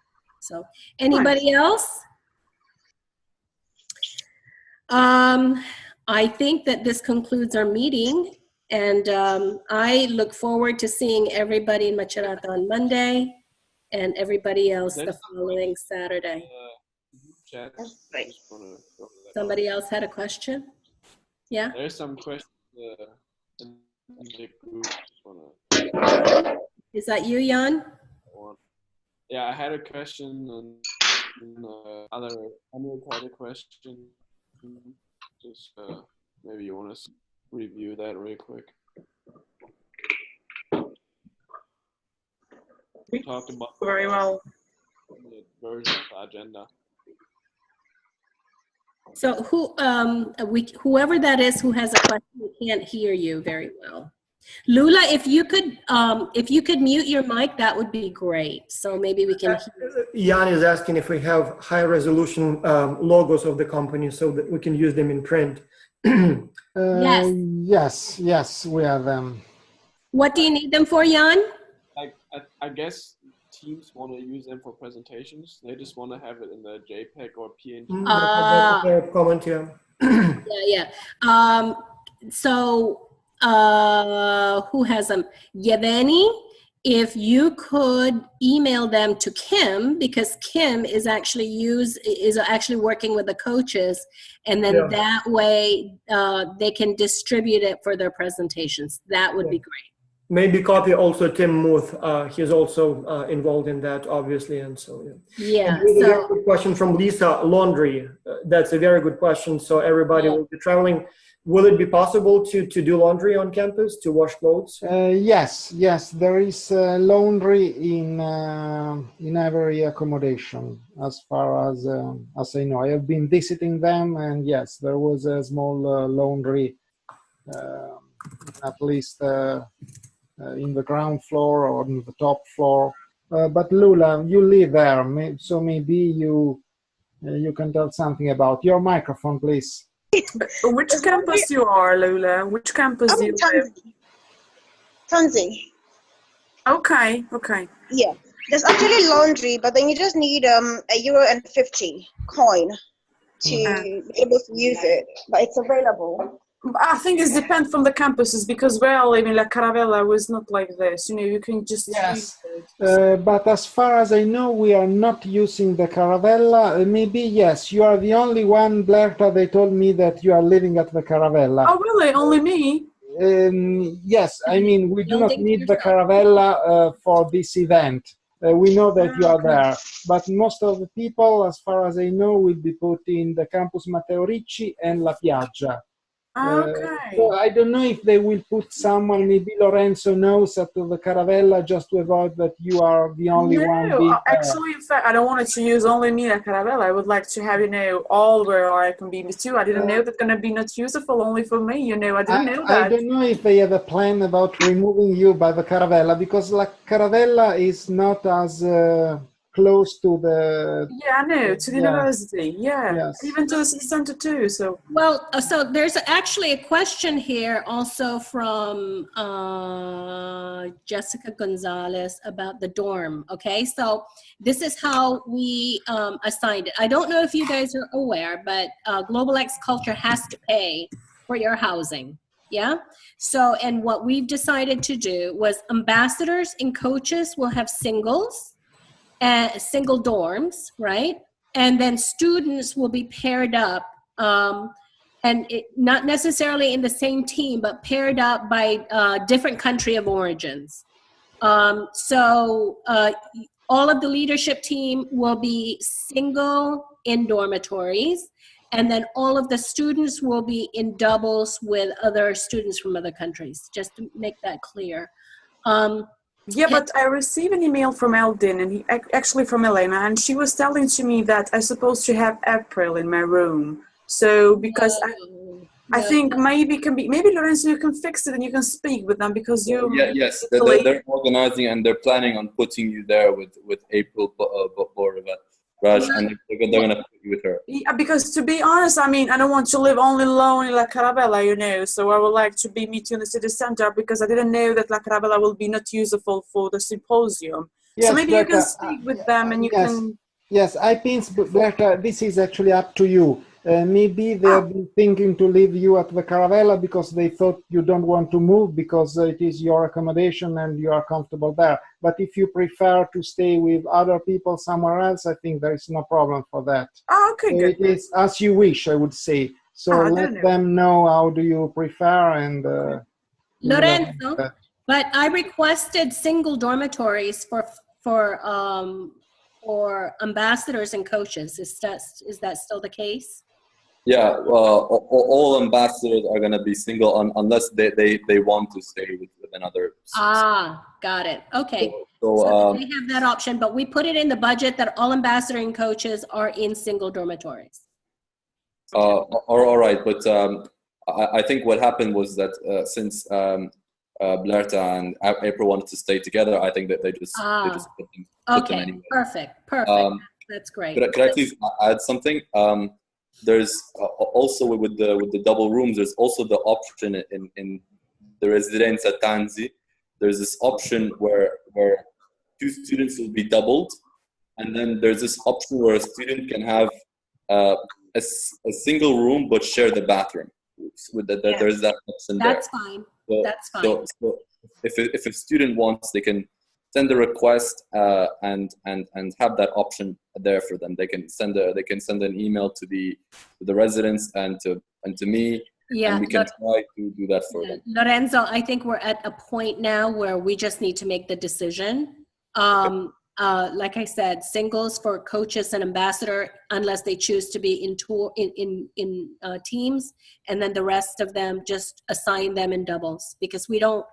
So anybody else? I think that this concludes our meeting, and I look forward to seeing everybody in Macerata on Monday and everybody else the following Saturday. Somebody else had a question? Yeah? There's some questions in the group. Is that you, Jan? Yeah, I had a question, and Anil had a question. Just maybe you want to review that real quick. We talked about very well the version of the agenda. So whoever that is who has a question, we can't hear you very well. Lula, if you could mute your mic, that would be great. So maybe we can hear. Jan is asking if we have high resolution logos of the company so that we can use them in print. Yes, we have them. What do you need them for, Jan? I guess teams want to use them for presentations. They just want to have it in the JPEG or PNG. Comment, yeah. So who has them? Yevgeny, if you could email them to Kim, because Kim is actually working with the coaches, and then that way they can distribute it for their presentations. That would be great. Maybe copy also Tim Muth. He's also involved in that, obviously, and so Yeah. And there's a very good question from Lisa. Laundry. That's a very good question. So everybody will be traveling. Will it be possible to do laundry on campus, to wash clothes? Yes. There is laundry in every accommodation, as far as I know. I have been visiting them, and yes, there was a small laundry, at least in the ground floor or on the top floor. But Lula, you live there, so maybe you can tell something about your microphone, please. Which campus you are, Lula? Which campus do you live? Tanzi. Okay. Yeah. There's actually laundry, but then you just need €1.50 coin to be able to use it. But it's available. I think it depends from the campuses, because where I live in La Caravella was not like this. You can just use it. But as far as I know, we are not using the Caravella. Maybe, yes, you are the only one, Blerta. They told me that you are living at the Caravella. Oh, really? Only me? Yes, I mean, we do not need the Caravella for this event. We know that you are there, but most of the people, as far as I know, will be put in the Campus Matteo Ricci and La Piaggia. So I don't know if they will put someone, maybe Lorenzo knows, at the Caravella, just to avoid that you are the only one being there. Actually, in fact, I don't want it to use only me at Caravella. I would like to have, all where I can be too. I didn't know that's going to be not usable only for me, I didn't know that. I don't know if they have a plan about removing you by the Caravella, because La Caravella is not as close to the... Yeah, I know, to the university, Yes. Even to the city center too, so... Well, so there's actually a question here also from Jessica Gonzalez about the dorm, okay? So this is how we assigned it. I don't know if you guys are aware, but Global X Culture has to pay for your housing, yeah? So, and what we've decided to do was ambassadors and coaches will have singles, single dorms, right? And then students will be paired up, and not necessarily in the same team, but paired up by different country of origins. So all of the leadership team will be single in dormitories, and then all of the students will be in doubles with other students from other countries, just to make that clear. Yeah, but I received an email from Eldin, and actually from Elena, and she was telling to me that I'm supposed to have April in my room. So because I think maybe Lorenzo, you can fix it and you can speak with them, because you. Yes, they're organizing and they're planning on putting you there with April Borova. Raj, and they're going to put you with her. Yeah, because to be honest, I don't want to live only alone in La Caravella, so I would like to be meeting in the city center, because I didn't know that La Caravella will be not usable for the symposium. Yes, so maybe you can speak with them and you can... Yes, I think, Berta, this is actually up to you. Maybe they have been thinking to leave you at the Caravella because they thought you don't want to move because it is your accommodation and you are comfortable there. But if you prefer to stay with other people somewhere else, I think there is no problem for that. Okay, so good. It is as you wish, I would say. So let them know how do you prefer and... Lorenzo, but I requested single dormitories for ambassadors and coaches. Is that still the case? Yeah, all ambassadors are going to be single unless they want to stay with another. Got it. Okay. So they have that option, but we put it in the budget that all ambassador and coaches are in single dormitories. All right, but I think what happened was that since Blerta and April wanted to stay together, I think that they just put them anyway. Perfect. That's great. Could I please add something? There's also with the double rooms. There's also the option in the Residenza Tanzi. There's this option where two students will be doubled, and then there's this option where a student can have a single room but share the bathroom. There's that option there. That's fine. That's fine. So if a student wants, they can send a request and have that option there for them. They can send an email to the residents and to me, Yeah, and we can try to do that for them. Lorenzo, I think we're at a point now where we just need to make the decision. Like I said, singles for coaches and ambassador, unless they choose to be in teams, and then the rest of them just assign them in doubles, because we don't.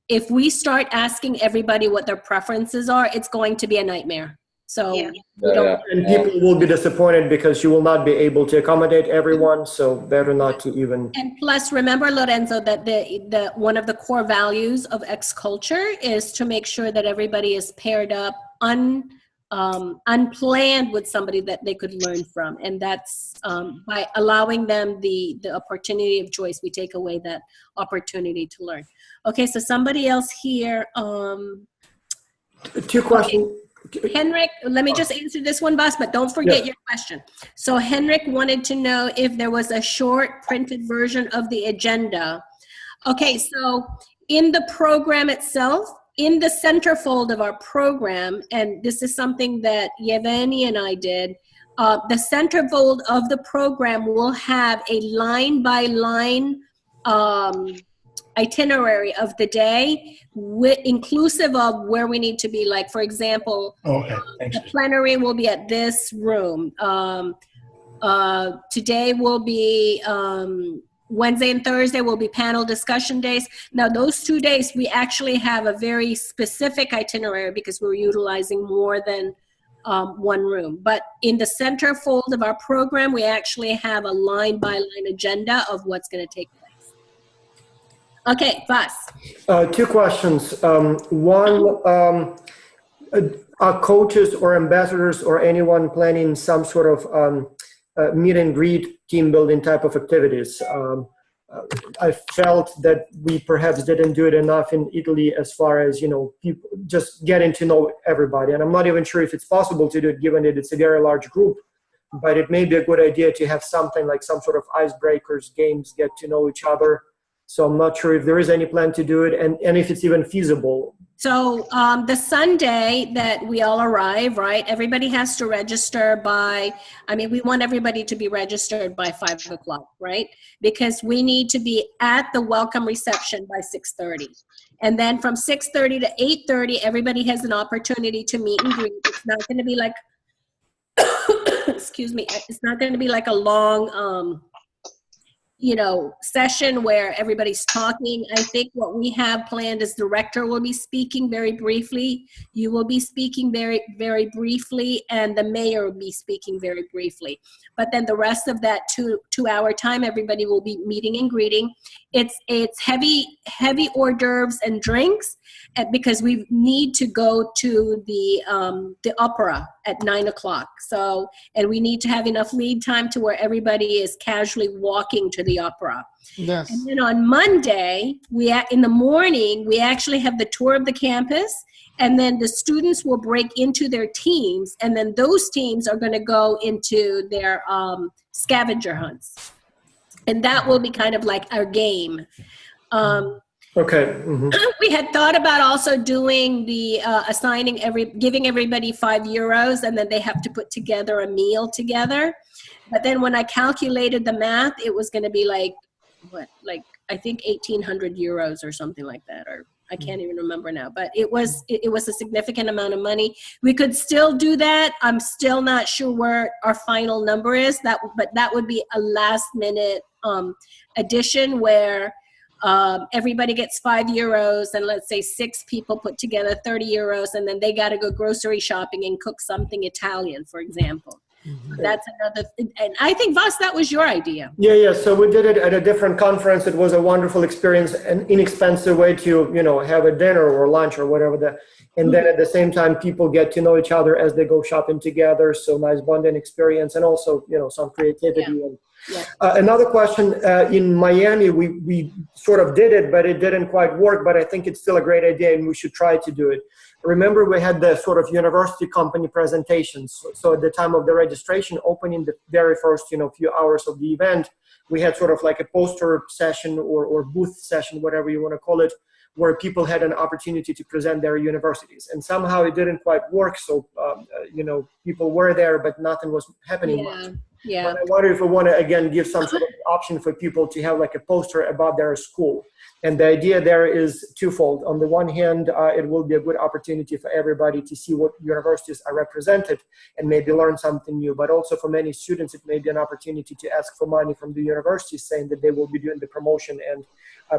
If we start asking everybody what their preferences are, it's going to be a nightmare. So and people will be disappointed because you will not be able to accommodate everyone. So better not to even. And plus, remember, Lorenzo, that the one of the core values of X Culture is to make sure that everybody is paired up unplanned with somebody that they could learn from, and that's by allowing them the opportunity of choice, we take away that opportunity to learn. Okay, so somebody else here. 2 questions. Okay. Henrik, let me just answer this one, boss, but don't forget your question. So Henrik wanted to know if there was a short printed version of the agenda. Okay, so in the program itself, in the centerfold of our program, and this is something that Yevgeny and I did, the centerfold of the program will have a line-by-line itinerary of the day, inclusive of where we need to be. Like, for example, the plenary will be at this room. Today will be Wednesday and Thursday will be panel discussion days. Now, those 2 days, we actually have a very specific itinerary because we're utilizing more than one room. But in the centerfold of our program, we actually have a line-by-line agenda of what's going to take place. Okay, Vas. 2 questions. One, are coaches or ambassadors or anyone planning some sort of meet and greet, team building type of activities? I felt that we perhaps didn't do it enough in Italy as far as, people just getting to know everybody. And I'm not even sure if it's possible to do it, given that it's a very large group. But it may be a good idea to have something like some sort of icebreakers, games, get to know each other. So I'm not sure if there is any plan to do it, and if it's even feasible. So the Sunday that we all arrive, right, everybody has to register by, we want everybody to be registered by 5 o'clock, right? Because we need to be at the welcome reception by 6:30. And then from 6:30 to 8:30, everybody has an opportunity to meet and greet. It's not going to be like, excuse me, it's not going to be like a long, session where everybody's talking. I think what we have planned is the rector will be speaking very briefly. You will be speaking very, very briefly, and the mayor will be speaking very briefly. But then the rest of that two-hour time, everybody will be meeting and greeting. It's heavy hors d'oeuvres and drinks, because we need to go to the opera at 9 o'clock. So, and we need to have enough lead time to where everybody is casually walking to the opera. Yes. And then on Monday, in the morning, we actually have the tour of the campus, and then the students will break into their teams, and then those teams are going to go into their scavenger hunts. And that will be kind of like our game. Okay. Mm-hmm. We had thought about also doing the giving everybody €5, and then they have to put together a meal together. But then when I calculated the math, it was going to be like I think €1,800 or something like that, or I can't even remember now. But it was a significant amount of money. We could still do that. I'm still not sure where our final number is. But that would be a last minute addition where everybody gets €5, and let's say 6 people put together €30, and then they got to go grocery shopping and cook something Italian, for example. Mm-hmm. That's another, and I think, Vas, that was your idea. Yeah. So we did it at a different conference. It was a wonderful experience, an inexpensive way to, have a dinner or lunch or whatever. And then at the same time, people get to know each other as they go shopping together. So nice bonding experience, and also, some creativity. Yeah. Yeah. Another question, in Miami, we sort of did it, but it didn't quite work. But I think it's still a great idea, and we should try to do it. Remember, we had the sort of university company presentations. So at the time of the registration, opening the very first, few hours of the event, we had sort of like a poster session or booth session, whatever you want to call it, where people had an opportunity to present their universities. And somehow it didn't quite work. So, people were there, but nothing was happening much. Yeah. But I wonder if we want to, again, give some sort of option for people to have like a poster about their school. And the idea there is twofold. On the one hand, it will be a good opportunity for everybody to see what universities are represented and maybe learn something new. But also for many students, it may be an opportunity to ask for money from the universities, saying that they will be doing the promotion and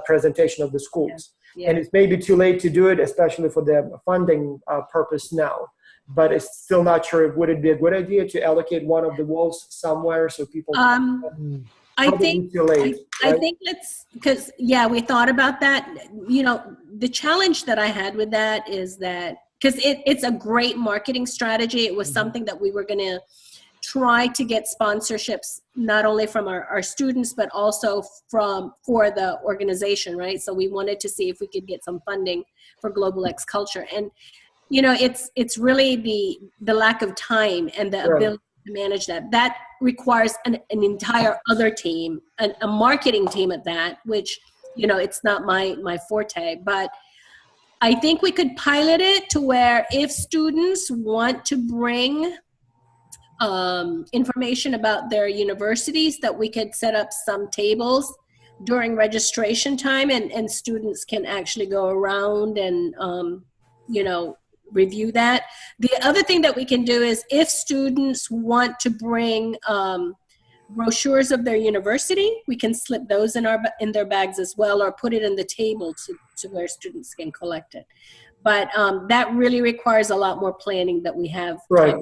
presentation of the schools. Yeah. And it may be too late to do it, especially for the funding purpose now. But it's still not sure. Would it be a good idea to allocate one of the walls somewhere so people? I think too late, I right? think let's, because we thought about that. You know, the challenge that I had with that is that because it's a great marketing strategy. It was something that we were going to try to get sponsorships not only from our students but also for the organization, right? So we wanted to see if we could get some funding for Global X Culture, and you know, it's really the lack of time and the ability to manage that requires an entire other team, a marketing team at that, which, you know, it's not my forte. But I think we could pilot it to where if students want to bring information about their universities, that we could set up some tables during registration time, and students can actually go around and, you know, review that. The other thing that we can do is if students want to bring brochures of their university, we can slip those in their bags as well, or put it in the table to where students can collect it. But that really requires a lot more planning that we have. Right.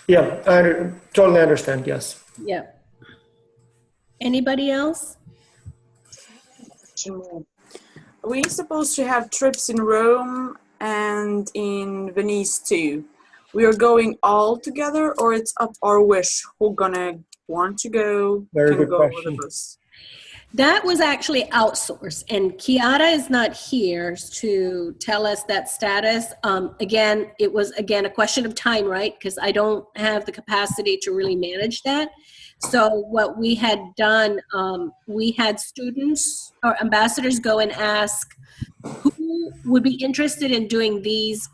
Yeah, I totally understand, yes. Yeah. Anybody else? We're supposed to have trips in Rome and in Venice too. We are going all together, or it's up our wish who's gonna want to go. Very can good go question. with us. That was actually outsourced, and Chiara is not here to tell us that status. Again, it was a question of time, right? Because I don't have the capacity to really manage that. So what we had done, we had students or ambassadors go and ask who would be interested in doing these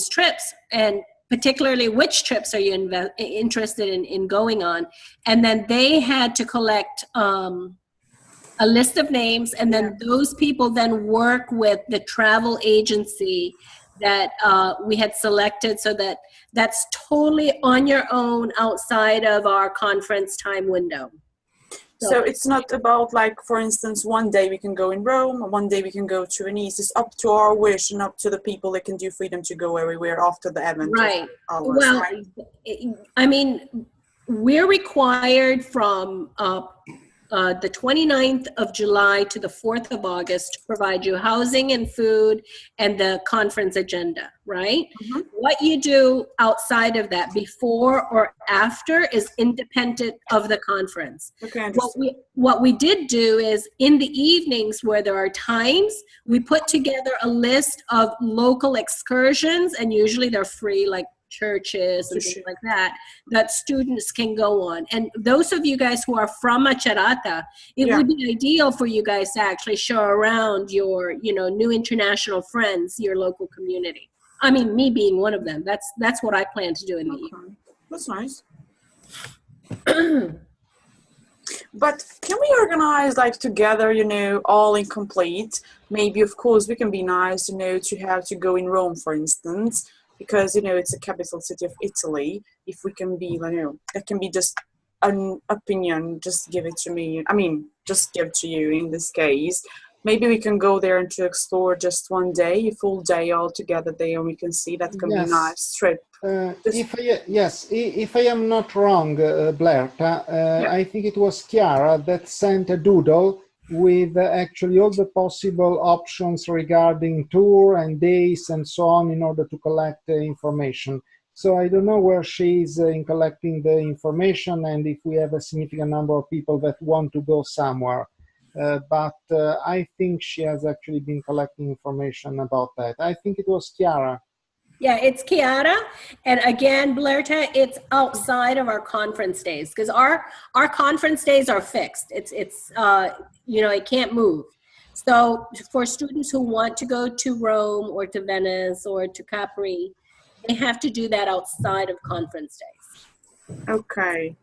trips, and particularly which trips are you interested in going on. And then they had to collect a list of names, and then those people then work with the travel agency that we had selected, so that's totally on your own outside of our conference time window. So it's not about, like, for instance, one day we can go in Rome, one day we can go to Venice. It's up to our wish and up to the people that can do freedom to go everywhere after the event. Right. Hours, well, right? I mean, we're required from the 29th of July to the 4th of August to provide you housing and food and the conference agenda, right? Mm-hmm. What you do outside of that, before or after, is independent of the conference. Okay, what we did do is in the evenings where there are times, we put together a list of local excursions, and usually they're free, like churches and things like that students can go on. And those of you guys who are from Macerata, it would be ideal for you guys to actually show around your, you know, new international friends, your local community. I mean, me being one of them. That's what I plan to do in the evening. That's nice. But can we organize, like, together, you know, all incomplete? Maybe, of course, we can be nice, you know, to have to go in Rome, for instance, because, you know, it's the capital city of Italy. If we can be, you know, that can be just an opinion, just give it to me. I mean, just give to you in this case. Maybe we can go there and to explore just one day, a full day all together there, and we can see. That can be a nice trip. If I am not wrong, Blair, I think it was Chiara that sent a doodle with actually all the possible options regarding tour and days and so on in order to collect information. So I don't know where she is in collecting the information and if we have a significant number of people that want to go somewhere. But I think she has actually been collecting information about that. I think it was Chiara. Yeah, it's Chiara. And again, Blerta, it's outside of our conference days, because our conference days are fixed. It's you know, it can't move. So for students who want to go to Rome or to Venice or to Capri, they have to do that outside of conference days. Okay.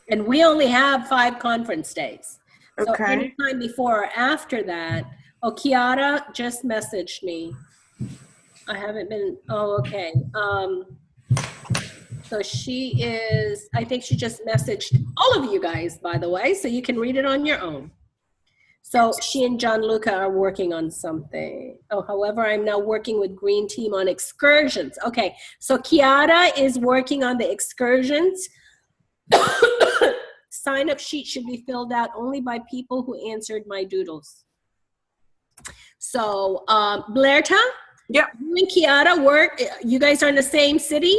And we only have 5 conference days. So Okay. anytime before or after that, Kiara just messaged me. I haven't been, okay. So she is, I think she just messaged all of you guys, by the way, so you can read it on your own. So she and Gianluca are working on something. Oh, however, I'm now working with Green Team on excursions. Okay, so Kiara is working on the excursions. Sign-up sheet should be filled out only by people who answered my doodles. So, Blairta? Yeah. You and Kiara work, you guys are in the same city?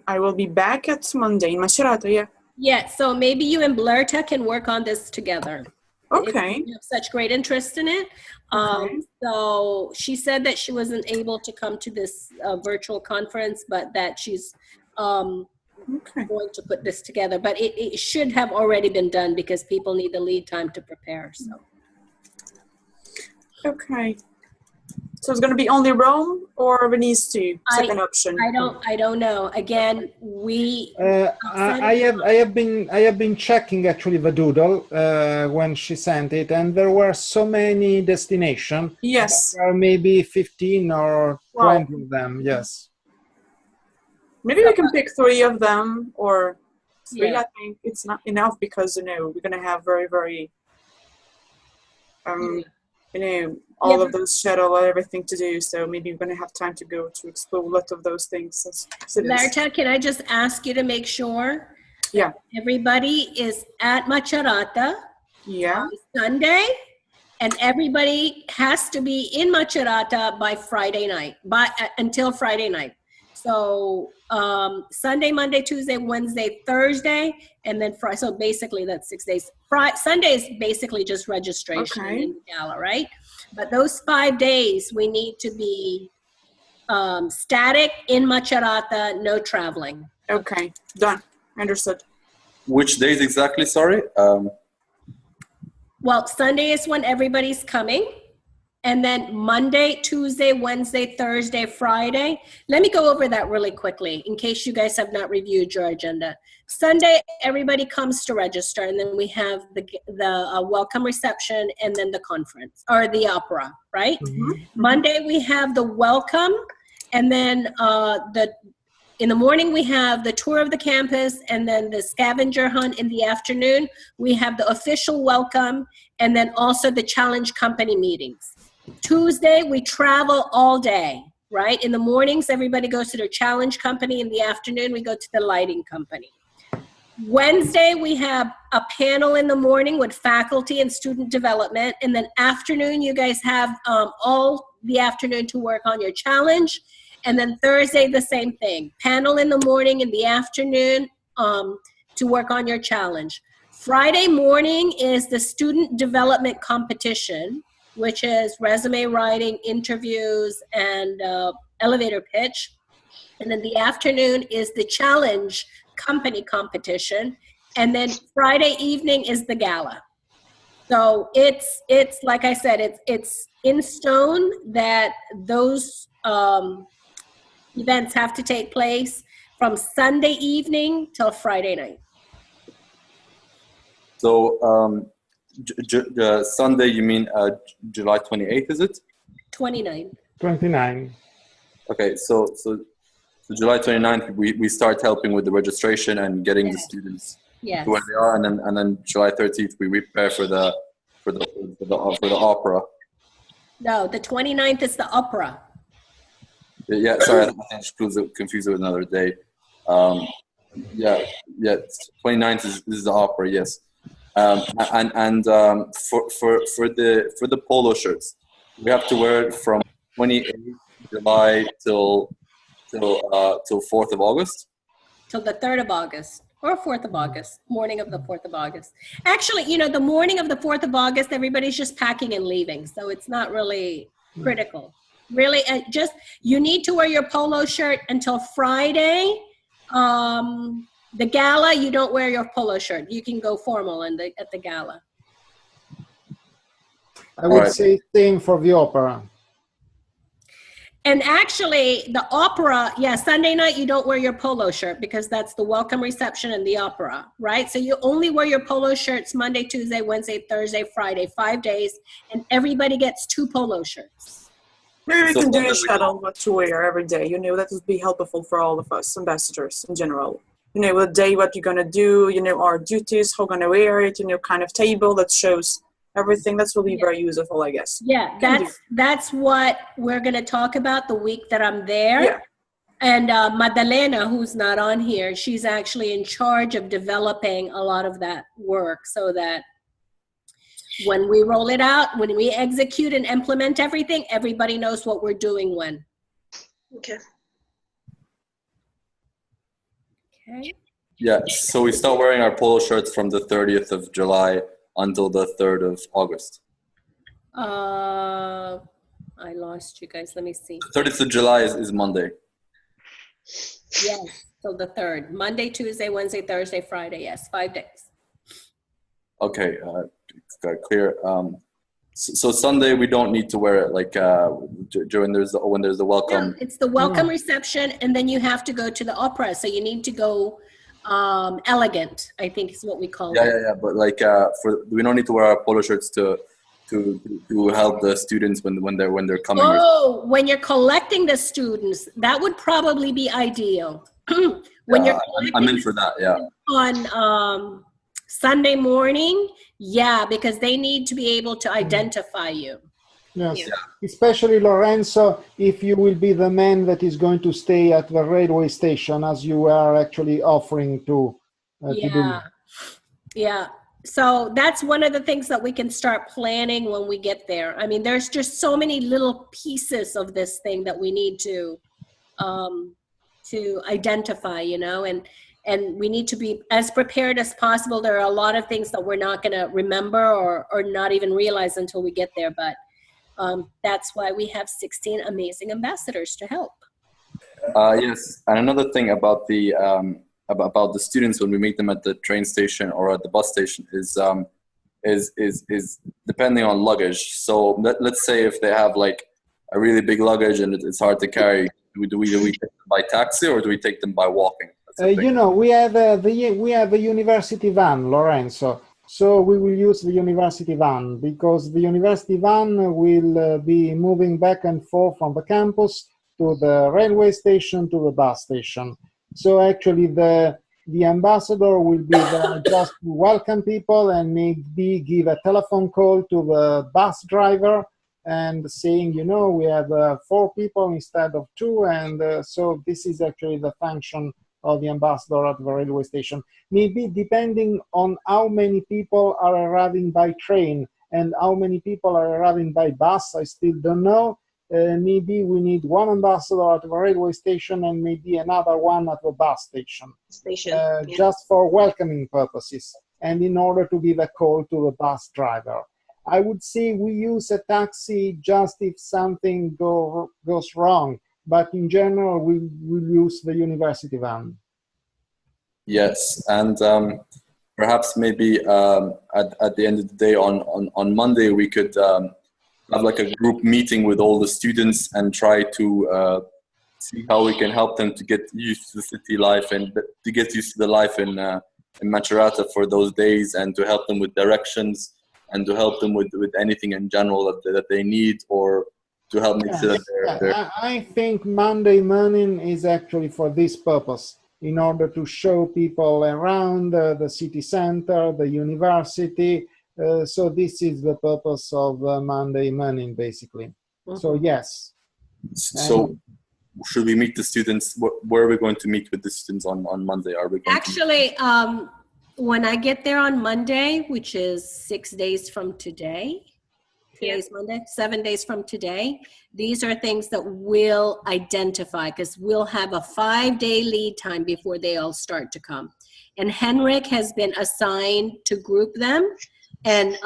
I will be back at Monday in Macerata, yeah. Yeah, so maybe you and Blairta can work on this together. Okay. You have such great interest in it. Okay. So she said that she wasn't able to come to this virtual conference, but that she's going to put this together. But it should have already been done because people need the lead time to prepare. So. Okay. So it's going to be only Rome or Venice too? Second option. I don't know. Again, we. I have been checking actually the doodle when she sent it, and there were so many destinations. Yes. There are maybe 15 or 20 of them. Yes. Maybe we can pick 3 of them or 3. Yeah. I think it's not enough because we're going to have very all of those shuttle and everything to do, so maybe we're going to have time to go to explore a lot of those things. Larita, can I just ask you to make sure everybody is at Macerata on Sunday, and everybody has to be in Macerata by Friday night, until Friday night. So Sunday, Monday, Tuesday, Wednesday, Thursday, and then Friday. So basically that's 6 days. Sunday is basically just registration in the gala, right? But those 5 days we need to be static in Macerata, no traveling. Okay, done. Understood. Which days exactly, sorry? Well, Sunday is when everybody's coming. And then Monday, Tuesday, Wednesday, Thursday, Friday. Let me go over that really quickly in case you guys have not reviewed your agenda. Sunday, everybody comes to register, and then we have the welcome reception and then the conference or the opera, right? Mm-hmm. Monday, we have the welcome, and then in the morning, we have the tour of the campus and then the scavenger hunt in the afternoon. We have the official welcome and then also the challenge company meetings. Tuesday, we travel all day, right? In the mornings, everybody goes to their challenge company. In the afternoon, we go to the lighting company. Wednesday, we have a panel in the morning with faculty and student development. And then afternoon, you guys have all the afternoon to work on your challenge. And then Thursday, the same thing. Panel in the morning, in the afternoon to work on your challenge. Friday morning is the student development competition, which is resume writing, interviews, and elevator pitch. And then the afternoon is the challenge company competition. And then Friday evening is the gala. So it's like I said, it's in stone that those events have to take place from Sunday evening till Friday night. So Sunday, you mean July 28th, is it? 29. 29. Okay, so July 29th, we start helping with the registration and getting the students to where they are, and then July 13th, we prepare for the opera. No, the 29th is the opera. Yeah, sorry, I think confused with another day. 29th is the opera, yes. And for the polo shirts, we have to wear it from 28th July till 4th of August. Till the 3rd of August or 4th of August, morning of the 4th of August. Actually, the morning of the 4th of August, everybody's just packing and leaving, so it's not really critical. Really, you need to wear your polo shirt until Friday. The gala, you don't wear your polo shirt. You can go formal at the gala. I would say same for the opera. And actually, the opera, Sunday night, you don't wear your polo shirt because that's the welcome reception and the opera, right? So you only wear your polo shirts Monday, Tuesday, Wednesday, Thursday, Friday, 5 days, and everybody gets 2 polo shirts. Maybe we can do a schedule what to wear every day. That would be helpful for all of us ambassadors in general. What day, what you're going to do, our duties, how we're going to wear it, kind of table that shows everything. That will be very useful, I guess. Yeah, that's what we're going to talk about the week that I'm there. Yeah. And Madalena, who's not on here, she's actually in charge of developing a lot of that work so that when we roll it out, when we execute and implement everything, everybody knows what we're doing when. Okay. Okay. Yeah, so we start wearing our polo shirts from the 30th of July until the 3rd of August. I lost you guys. Let me see. 30th of July is Monday. Yes, till the 3rd. Monday, Tuesday, Wednesday, Thursday, Friday. Yes, 5 days. Okay, got it clear. So Sunday we don't need to wear it like when there's the welcome. Yeah, it's the welcome reception, and then you have to go to the opera. So you need to go elegant, I think is what we call it. Yeah. But we don't need to wear our polo shirts to help the students when they're coming. Oh, when you're collecting the students, that would probably be ideal. I'm in for that. Yeah. On Sunday morning, because they need to be able to identify you. Yes, especially Lorenzo, if you will be the man that is going to stay at the railway station, as you are actually offering to do. Yeah. So that's one of the things that we can start planning when we get there. I mean, there's just so many little pieces of this thing that we need to identify, and we need to be as prepared as possible. There are a lot of things that we're not going to remember or not even realize until we get there, but that's why we have 16 amazing ambassadors to help. Yes, and another thing about the students when we meet them at the train station or at the bus station is depending on luggage. So let's say if they have like a really big luggage and it's hard to carry, do we take them by taxi or do we take them by walking? We have a university van, Lorenzo. So we will use the university van because the university van will be moving back and forth from the campus to the railway station to the bus station. So actually the ambassador will be there just to welcome people and maybe give a telephone call to the bus driver and saying, we have 4 people instead of 2. And so this is actually the function of the ambassador at the railway station. Maybe depending on how many people are arriving by train and how many people are arriving by bus, I still don't know. Maybe we need 1 ambassador at the railway station and maybe another one at the bus station. Just for welcoming purposes and in order to give a call to the bus driver. I would say we use a taxi just if something goes wrong. But in general, we will use the university van. Yes, and perhaps maybe at the end of the day on Monday, we could have like a group meeting with all the students and try to see how we can help them to get used to the city life and to get used to the life in Macerata for those days, and to help them with directions and to help them with anything in general that they need, or to help make sure that they're... I think Monday morning is actually for this purpose, in order to show people around the city center, the university. So this is the purpose of Monday morning, basically. Mm-hmm. So yes. So should we meet the students? Where are we going to meet with the students on Monday? Are we going actually, when I get there on Monday, which is 6 days from today, today's Monday, 7 days from today, these are things that we'll identify because we'll have a 5-day lead time before they all start to come. And Henrik has been assigned to group them and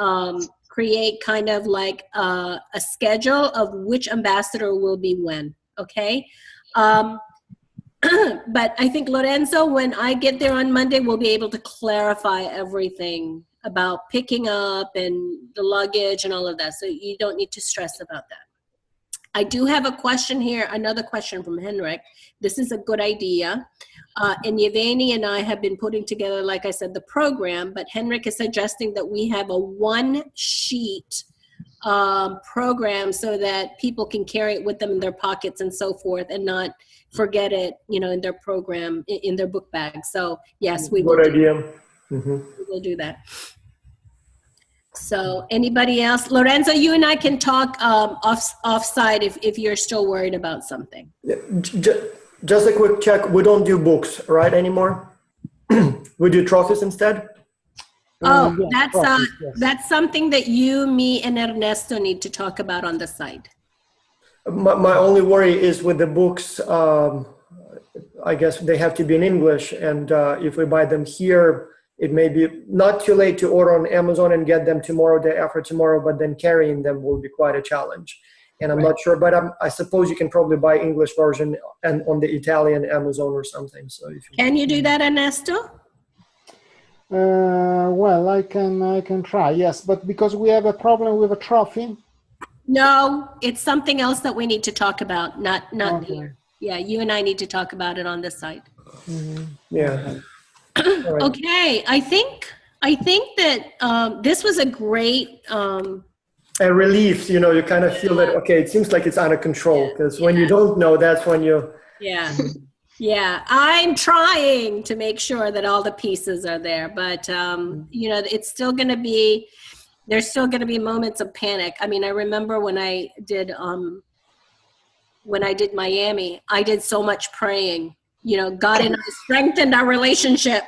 create kind of like a schedule of which ambassador will be when, okay? But I think, Lorenzo, when I get there on Monday, we'll be able to clarify everything about picking up and the luggage and all of that. So you don't need to stress about that. I do have a question here, another question from Henrik. This is a good idea. And Yevgeny and I have been putting together, like I said, the program, but Henrik is suggesting that we have a one-sheet program so that people can carry it with them in their pockets and so forth and not forget it, in their program, in their book bag. So yes, we will. Good idea. We will do that. So anybody else? Lorenzo, you and I can talk offside if you're still worried about something. Just a quick check. We don't do books, right, anymore? We do trophies instead? Oh, yes, that's something that you, me, and Ernesto need to talk about on the site. My only worry is with the books, I guess they have to be in English. And if we buy them here, it may be not too late to order on Amazon and get them tomorrow, day after tomorrow, but then carrying them will be quite a challenge. And I'm not sure, but I suppose you can probably buy English version and on the Italian Amazon or something. So if you can you do that, Ernesto? Well, I can try, yes, but because we have a problem with a trophy. No, it's something else that we need to talk about, not Okay. here. Yeah, you and I need to talk about it on the site. Yeah. Right. Okay, I think that this was a great. A relief, you kind of feel that, okay, it seems like it's under control, because when you don't know, that's when you. Yeah. Yeah, I'm trying to make sure that all the pieces are there, but it's still going to be. There's still going to be moments of panic. I mean, I remember when I did Miami, I did so much praying. God and I strengthened our relationship.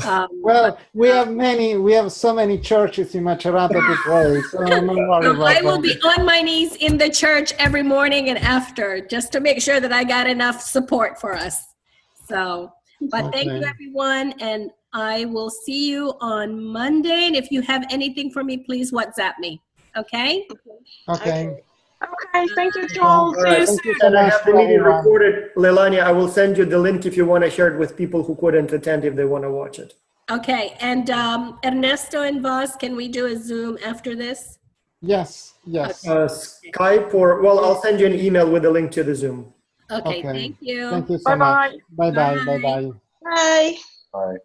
Well, we have so many churches in Macerata to pray, so no worry about I will that. be on my knees in the church every morning and after, just to make sure that I got enough support for us. So, but thank you, everyone, and I will see you on Monday. And if you have anything for me, please WhatsApp me. Okay? Okay. Okay, thank you, Joel. All right. Thank you so And I much have the for meeting everyone. recorded, Leilani. I will send you the link if you want to share it with people who couldn't attend if they want to watch it. Okay, and Ernesto and Voss, can we do a Zoom after this? Yes. Skype I'll send you an email with the link to the Zoom. Okay. Thank you. Thank you so much. Bye-bye. Bye-bye. Bye. All right.